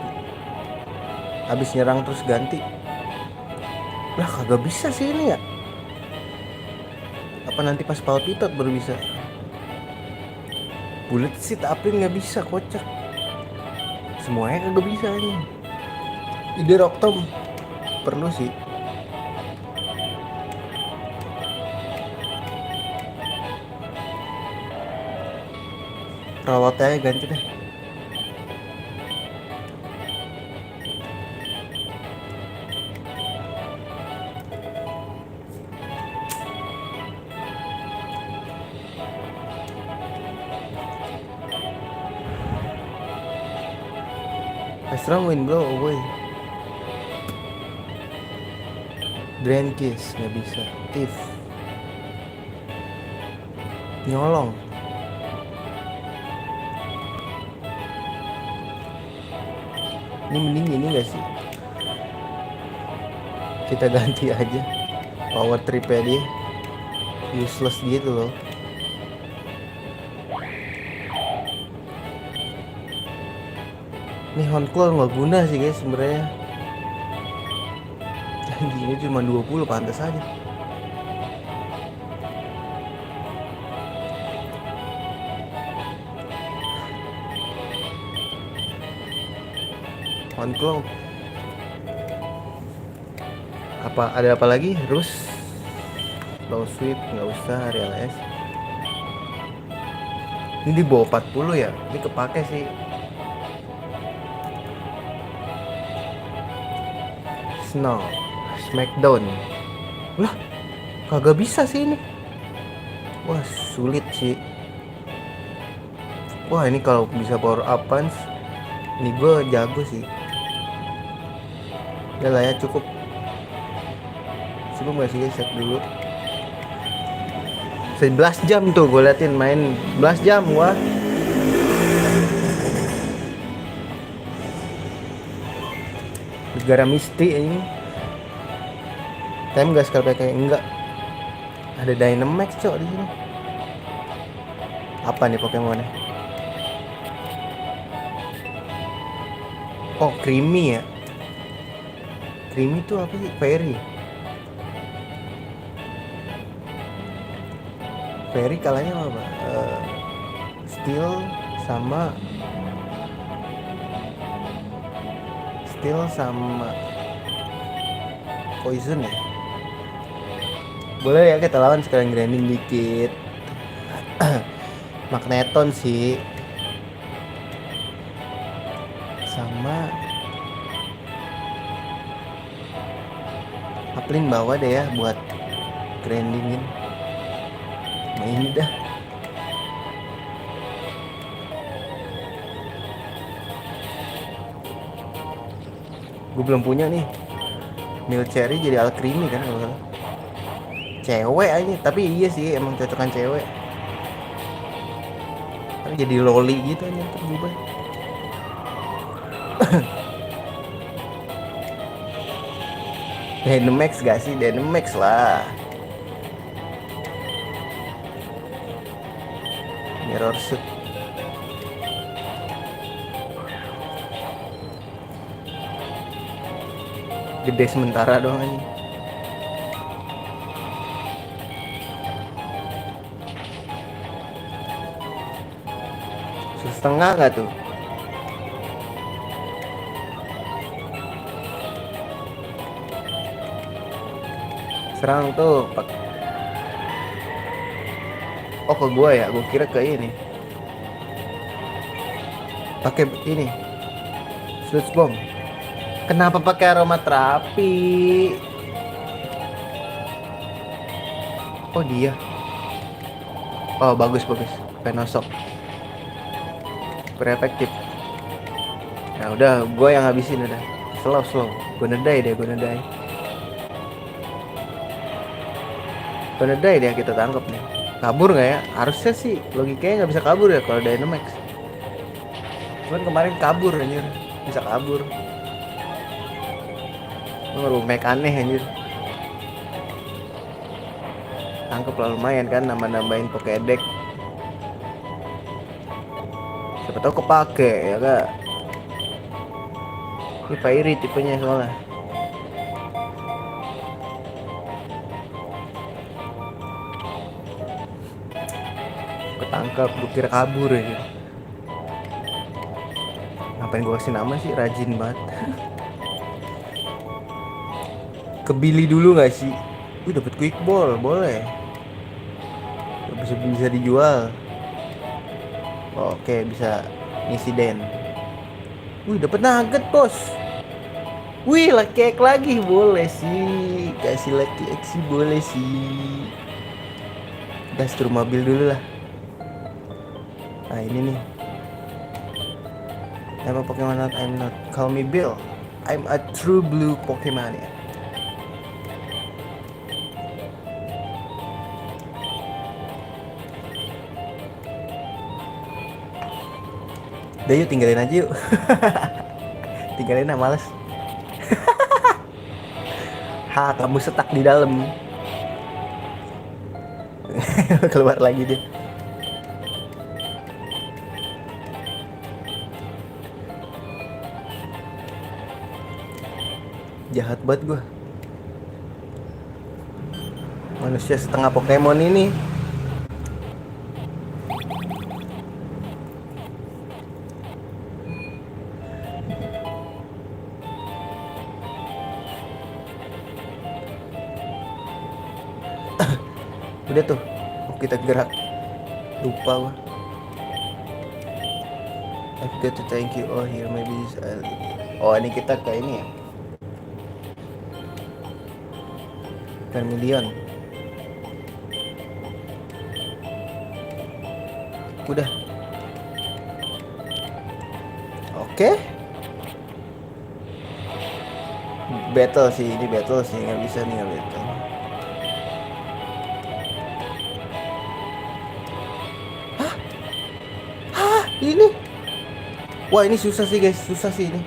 Speaker 1: habis nyerang terus ganti. Lah kagak bisa sih ini ya. Apa nanti pas Palpitot baru bisa? Bullet seed Uplin nggak bisa, kocak. Semuanya kagak bisa nih. ide Rocktom perlu sih. Rawatnya ganti deh. Strong wind blow away. Drain kiss nggak bisa. If nyolong. Ini mending ini gak sih? Kita ganti aja. Power trip dia useless gitu loh. Nih Honclaw nggak guna sih guys sebenarnya. Ini cuma 20 pantas aja. Honclaw. Ada apa lagi? Rus. Low sweep nggak usah. Real S. Ini di bawah 40 ya. Ini kepake sih. Snow. Smackdown. Lah, kagak bisa sih ini. Wah, sulit sih. Wah, ini kalau bisa power up punch, ini gue jago sih. Udah lah ya, cukup. Sebelum gak sih guys, set dulu. 11 jam tuh gue liatin main 11 jam wah. Negara Misti ini. Time gas kalau kayak enggak. Ada Dynamax cok di sini. Apa nih Pokemonnya? Oh, Creamy ya. Creamy tuh apa sih? Fairy. Fairy kalahnya apa? Steel sama Poison ya. Boleh ya kita lawan sekarang grinding dikit. Magneton sih. Sama Applin bawa deh ya buat grindingin. Nah ini dah. Gue belum punya nih. Milcery jadi Alcremie kan kalau salah. Cewek aja, tapi iya sih emang cocokan cewek. Tapi jadi loli gitu aja berubah. Dynamax gak sih? Dynamax lah. Mirror Suit. Gede sementara doang aja. Setengah nggak tuh? Serang tuh. Oh ke gua ya? Gua kira ke ini. Pakai ini. Sludge Bomb. Kenapa pakai aromaterapi? Oh dia. Oh bagus. Penosok. Super efektif. Nah udah, gue yang habisin udah. Slow. Gue nedai deh. Kita tangkap nih. Kabur nggak ya? Harusnya sih logikanya nggak bisa kabur ya kalau Dynamax. Cuman kemarin kabur anjir. Bisa kabur. Ngerumek aneh anjir. Tangkep lah lumayan kan, nambahin Pokédex. Siapa tahu kepake ya kak. Ini Fairy tipenya soalnya. Ketangkap, gue kira kabur aja. Ngapain gue kasih nama sih, rajin banget. Ke Billy dulu nggak sih? Wih, dapat quick ball, boleh. Bisa dijual. Oke, bisa ngisi den. Wih, dapat nugget, bos. Wih, lucky egg lagi, boleh sih. Kasih lucky egg sih, boleh sih. Gas tur mobil dulu lah. Nah, ini nih. I'm a Pokemon not, I'm not. Call me Bill. I'm a true blue Pokemon ya. Udah yuk, tinggalin aja yuk. Tinggalin lah, males. Kamu setak di dalam. Keluar lagi dia. Jahat banget gua. Manusia setengah Pokemon ini. Udah tuh. Oh, kita gerak. Lupa gua. I forgot to thank you. Oh, here maybe this. Oh, ini kita ke ini ya. Vermilion. Udah. Oke. Battle sih, ini battle sih, nggak bisa nih nggak battle. Ini. Wah, ini susah sih guys, susah sih ini.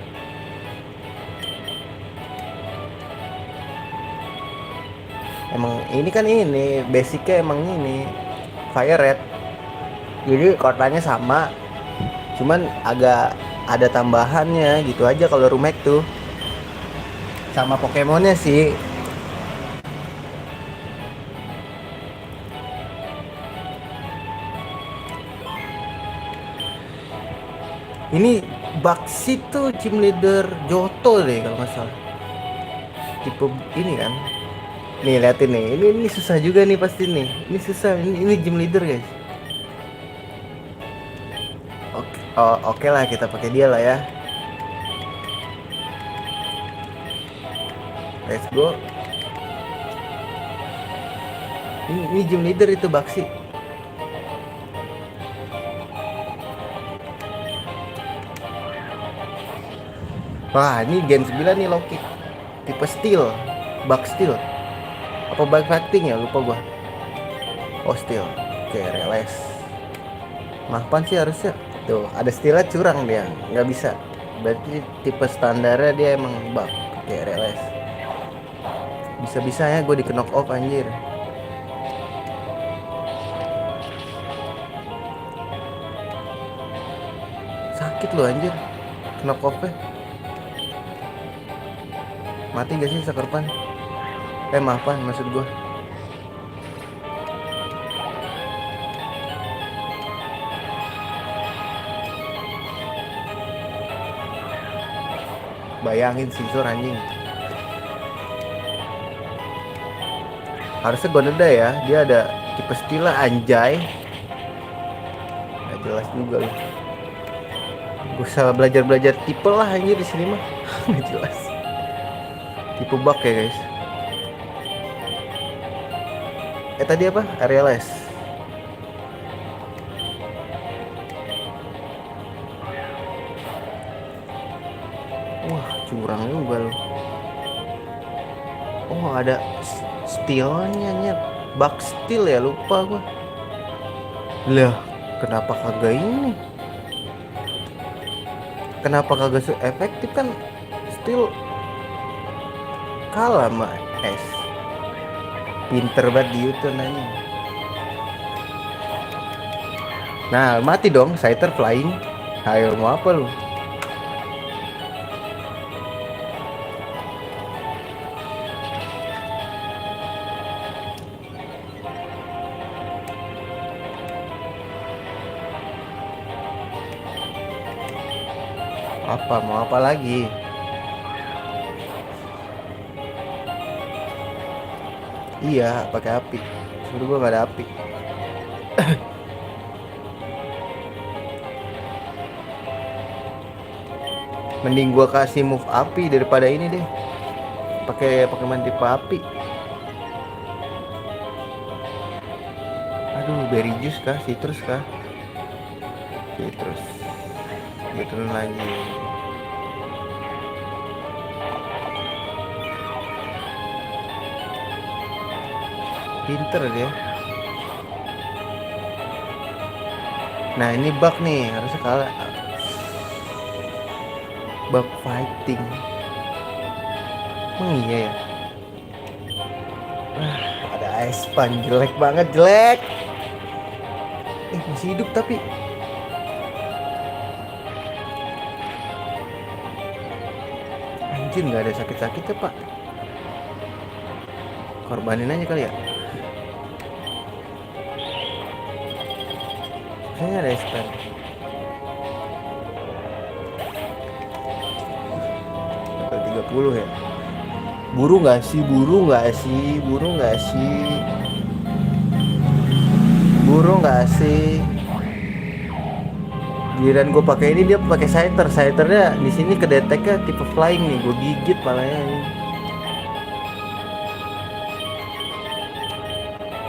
Speaker 1: Emang ini kan ini basicnya emang ini fire red. Jadi kortanya sama, cuman agak ada tambahannya gitu aja kalau remake tuh. Sama Pokemonnya sih. Ini Baxi tuh team leader Johto deh kalau nggak salah. Tipe ini kan. Nih liatin nih, ini susah juga nih pasti nih. Ini susah, ini gym leader guys. Oke, oke lah kita pakai dia lah ya. Let's go. Ini gym leader itu Baxi. Wah, ini Gen 9 nih Loki. Tipe Steel, Bug Steel. Apa Bug Fighting ya? Lupa gua. Oh, Steel. Oke, Reles. Mapan sih harusnya. Tuh, ada Steelnya curang dia, nggak bisa. Berarti tipe standarnya dia emang bug. Oke, Reles. Bisa-bisanya gue di knock off anjir. Sakit lu anjir. Knock off-nya. Mati gak sih Sakerpan? Maafan maksud gue. Bayangin sisor anjing. Harusnya Goneda ya. Dia ada tipe Stila anjay. Gak jelas juga loh. Gue usah belajar tipe lah anjir di sini mah. Gak jelas. Tipe bug ya guys. Tadi apa? Aerialis. Wah, curang juga loh. Oh, ada steelnya nyet. Bug steel ya, lupa gua. Lah, kenapa kagak ini? Kenapa kagak efektif kan? Steel kalah sama es. Pinter banget di YouTube nanya. Nah, mati dong Scyther flying. Ayo mau apa lu? Apa mau apa lagi? Iya, pakai api. Sebenernya gue nggak ada api. Mending gue kasih move api daripada ini deh. Pakai main tipe api. Aduh, berry juice kah? Citrus kah? Citrus. Gue turun lagi. Pinter dia. Nah ini bug nih, harusnya kalah. Bug fighting. Emang iya ya? Ada ice pan, jelek banget, jelek. Masih hidup tapi. Anjir, nggak ada sakit-sakitnya pak. Korbanin aja kali ya. Saya ada ice pan. Level 30 ya. Buru nggak sih? Buru nggak sih? Buru nggak sih? Buru nggak sih? Giliran gue pakai ini dia pakai scythernya di sini kedeteknya tipe flying nih, gue gigit palanya ini.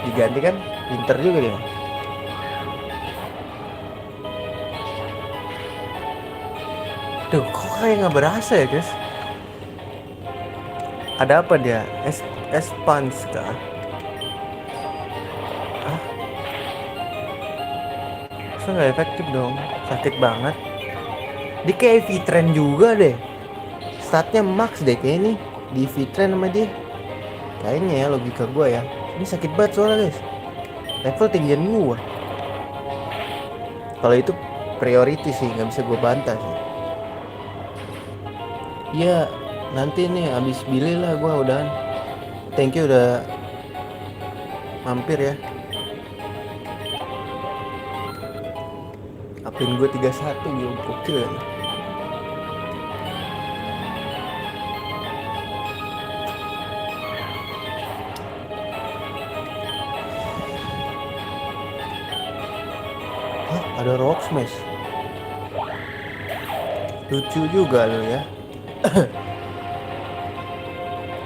Speaker 1: Diganti kan? Pinter juga dia. Tuh, kok kayak nggak berasa ya guys? Ada apa dia? Punch kah? Ah, masa nggak efektif dong? Sakit banget. Dia kayak V-Trend juga deh. Statnya max deh kayaknya nih di V-Trend sama dia. Kayaknya ya logika gue ya. Ini sakit banget soalnya guys. Level tinggian gue. Kalau itu priority sih, nggak bisa gue bantah sih. Iya, nanti nih abis beli lah gue udahan. Thank you udah mampir ya. Apin gue 31 gitu, gokil ya. Hah, ada rock smash. Lucu juga lo ya.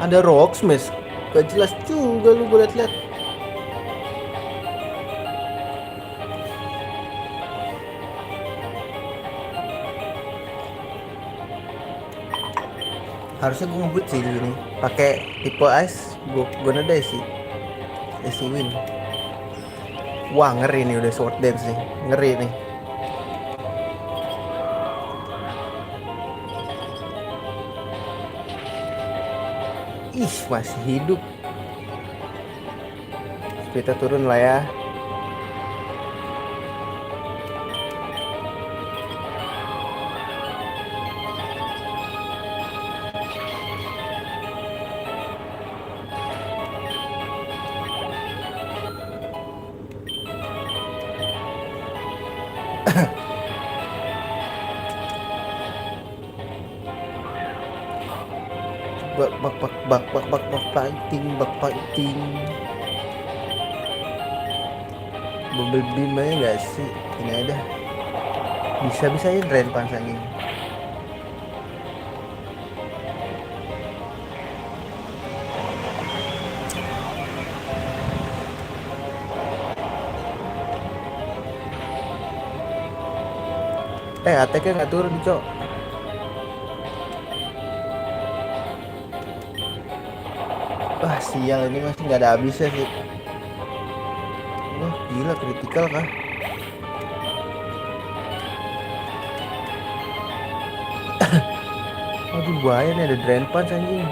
Speaker 1: Ada rock smash. Gak jelas juga lu, gue liat-liat. Harusnya gue ngebut sih dulu nih. Pakai tipe ice, gue nada sih. Easy win. Wah, ngeri nih udah sword dance nih. Ngeri nih. Ih, masih hidup. Kita turun lah ya. Bak fighting. Bubble beam aja gak sih? Ini ada. Bisa ya drain punch anjing. ATK nggak turun cok. Wah sial, ini masih nggak ada habisnya sih. Wah gila, kritikal kah? Aduh bahaya nih, ada drain punch anjing.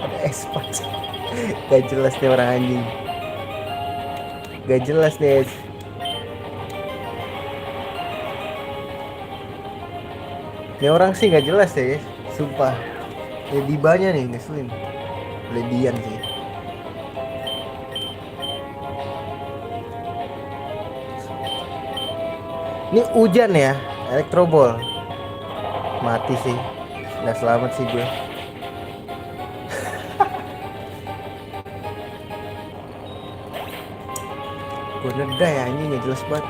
Speaker 1: Ada S-Punch. Gak jelas nih orang anjing. Gak jelas nih. Ini orang sih gak jelas ya guys. Sumpah. Ya dibanya nih ngeselin. Ledian sih. Ini hujan ya, elektrobol. Mati sih, nggak selamat sih gue. Gue neda ya, ini nggak jelas banget.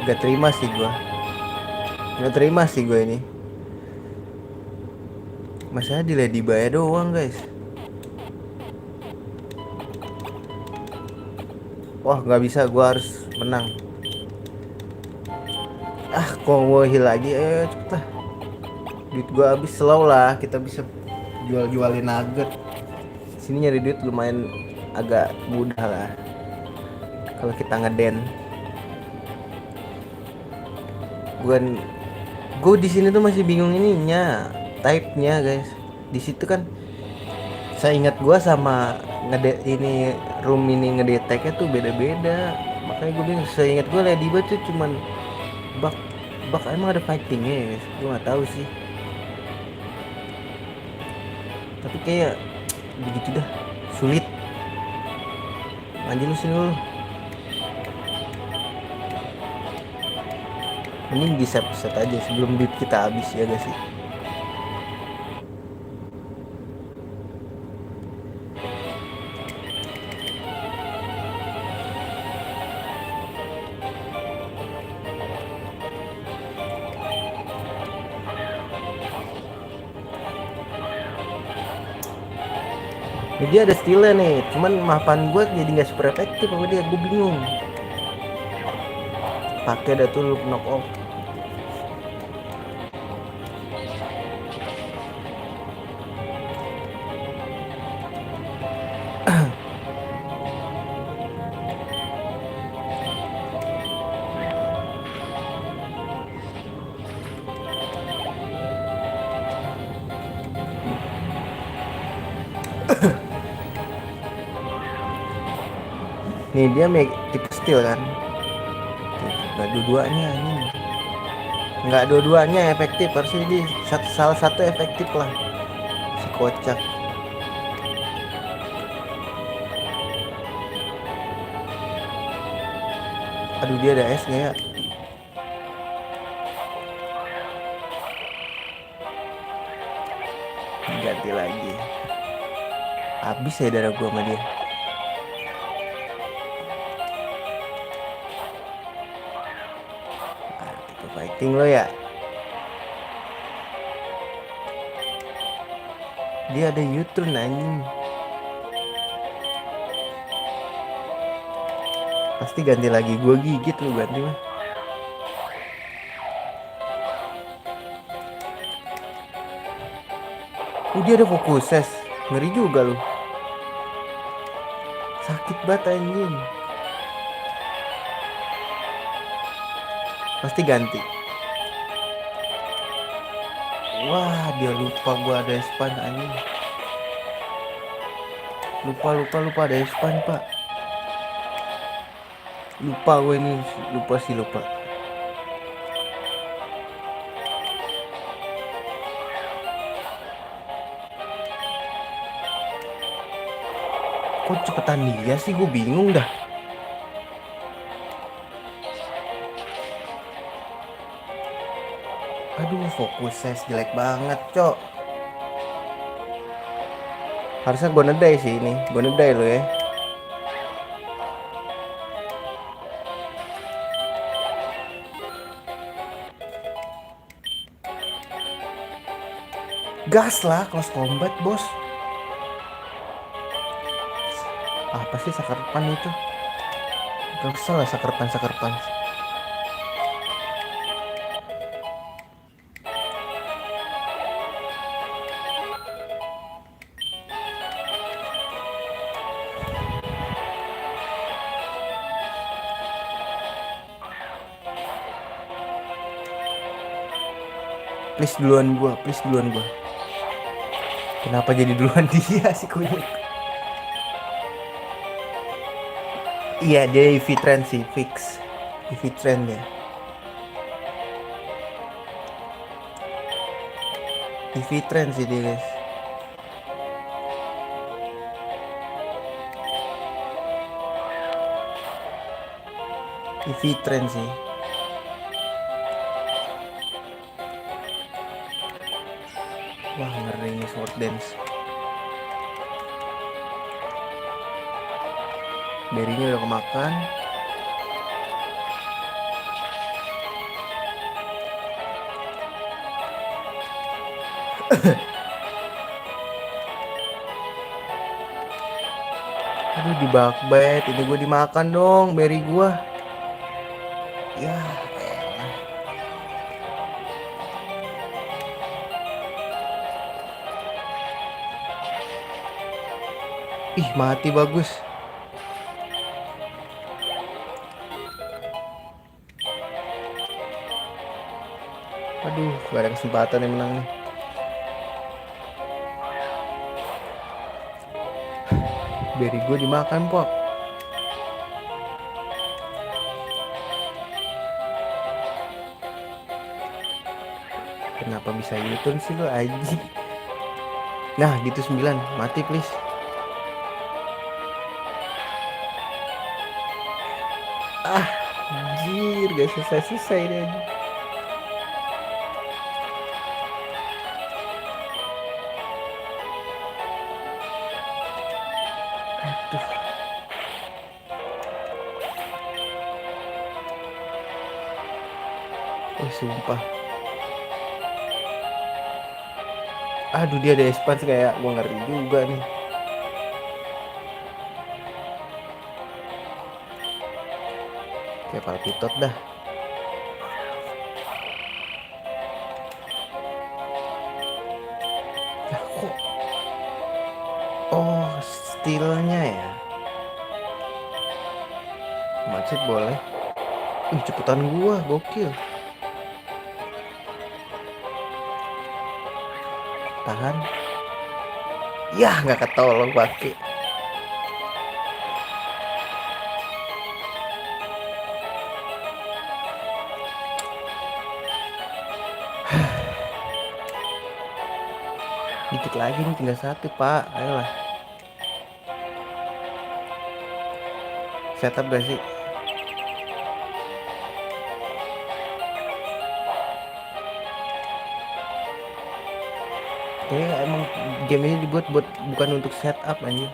Speaker 1: Gak terima sih gue. Gak terima sih gue ini. Masalah di Lady Baya doang guys. Wah nggak bisa, gue harus menang. Ah kok gue heal lagi, cepet lah. Duit gue habis, slow lah. Kita bisa jual-jualin nugget. Sini nyari duit lumayan agak mudah lah. Kalau kita ngeden. Gue di sini tuh masih bingung ininya, type-nya guys. Di situ kan saya ingat gue sama ini room ini ngedeteknya tuh beda-beda. Makanya gue bingung. Saya ingat gue Ladybird tuh cuman bug bug emang ada fightingnya ya guys. Gue nggak tahu sih. Tapi kayak begitu dah, sulit. Anjir lu sini lu. Mending di set aja sebelum duit kita habis ya guys sih. Ini dia ada stealnya nih, cuman mapan gue jadi nggak super efektif sama dia, gue bingung. Pakai dah tuh knock off. Nih dia tipe steal kan. Nggak dua-duanya ini. Nggak dua-duanya efektif, harusnya di salah satu efektif lah. Si kocak. Aduh dia ada S nggak ya? Ganti lagi. Habis ya darah gua sama dia. Fighting lo ya. Dia ada U-turn anjing. Pasti ganti lagi, gue gigit lu ganti mah. Dia ada fokuses. Ngeri juga lu. Sakit banget anjing. Pasti ganti. Wah dia lupa gua ada espan anjing. Lupa ada espan pak. Lupa gue ini, lupa. Kok cepetan dia sih, gue bingung dah. Aduh fokusnya jelek banget cok. Harusnya gue nedai sih ini. Gue nedai lo ya. Gas lah close combat bos. Apa sih sakerpan itu? Gak kesel lah sakerpan. Please duluan gua. Kenapa jadi duluan dia sih kunyuk? Iya dia EV trend sih, fix EV trend ya. EV trend sih dia guys. EV tren sih. Wah ngeri nih sword dance. Berinya udah kemakan. Aduh di bakbet, ini gue dimakan dong beri gue. Ya elah. Ih mati bagus. Aduh gak ada kesempatan yang menang nih. Beri gue dimakan pok. Kenapa bisa U-turn sih lo aji? Nah gitu 9. Mati please. Ah anjir gak selesai-selesai deh. Aduh. Oh sumpah. Aduh dia ada expanse kayak gue ngeri juga nih. Kayak palpitot dah. Lah kok. Oh stealnya ya. Macet boleh. Cepetan gua gokil. Tahan. Yah nggak ketolong pakai. Dikit lagi nih tinggal 1 pak. Ayolah. Setup gak sih? Kayaknya emang game ini dibuat bukan untuk setup anjing.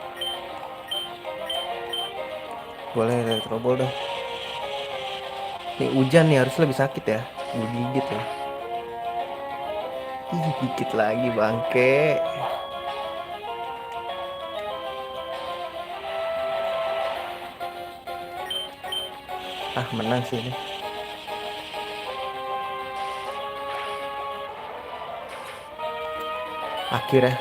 Speaker 1: Boleh trouble dah. Nih hujan nih harus lebih sakit ya. Gue gigit ya. Ih dikit lagi bangke. Ah menang sih ini. Akhirnya.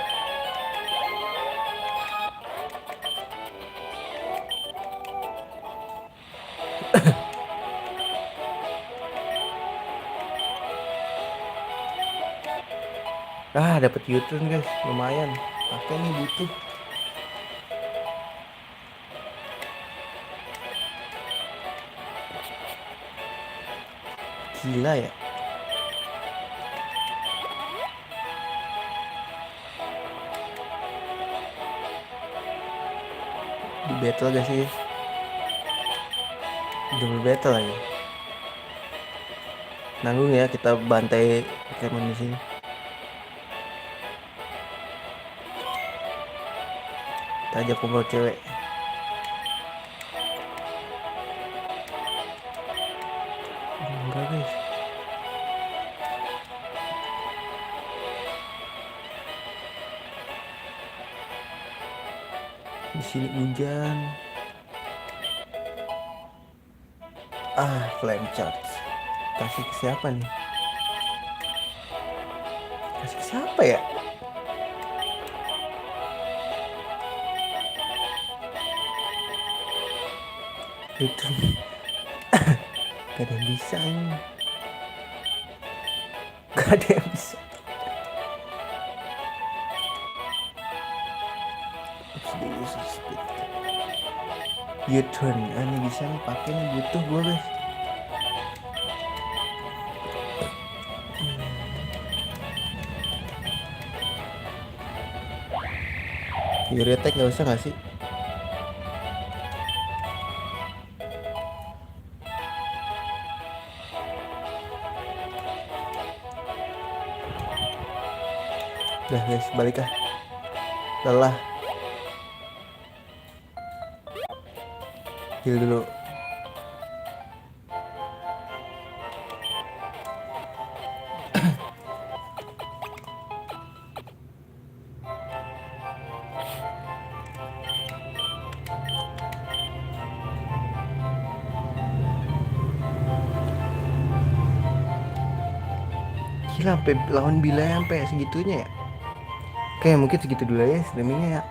Speaker 1: Ah dapat U-turn guys, lumayan. Pakai nih butuh. Gila ya. Di battle gak sih? Double battle lagi. Nanggung ya kita bantai Pokemon di sini. Kita ajak kumpul cewek. Enggak guys. Di sini hujan. Ah, flame charge. Kasih ke siapa nih? Kasih ke siapa ya? Itu gak ada yang bisa ini. Gak ada yang bisa. U-turn, ini bisa nih pakai nih butuh gue guys. Fury attack nggak usah nggak sih? Udah guys, balik ah. Lelah. Heal dulu. Gila, sampai lawan Bila sampai segitunya ya. Oke, mungkin segitu dulu ya streamingnya ya.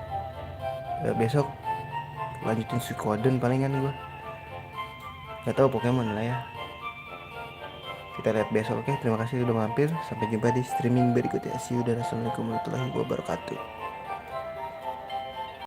Speaker 1: Besok lanjutin Suikoden palingan gue. Gak tahu Pokemon lah ya. Kita lihat besok. Oke, terima kasih sudah mampir. Sampai jumpa di streaming berikutnya. See you dan assalamualaikum warahmatullahi wabarakatuh.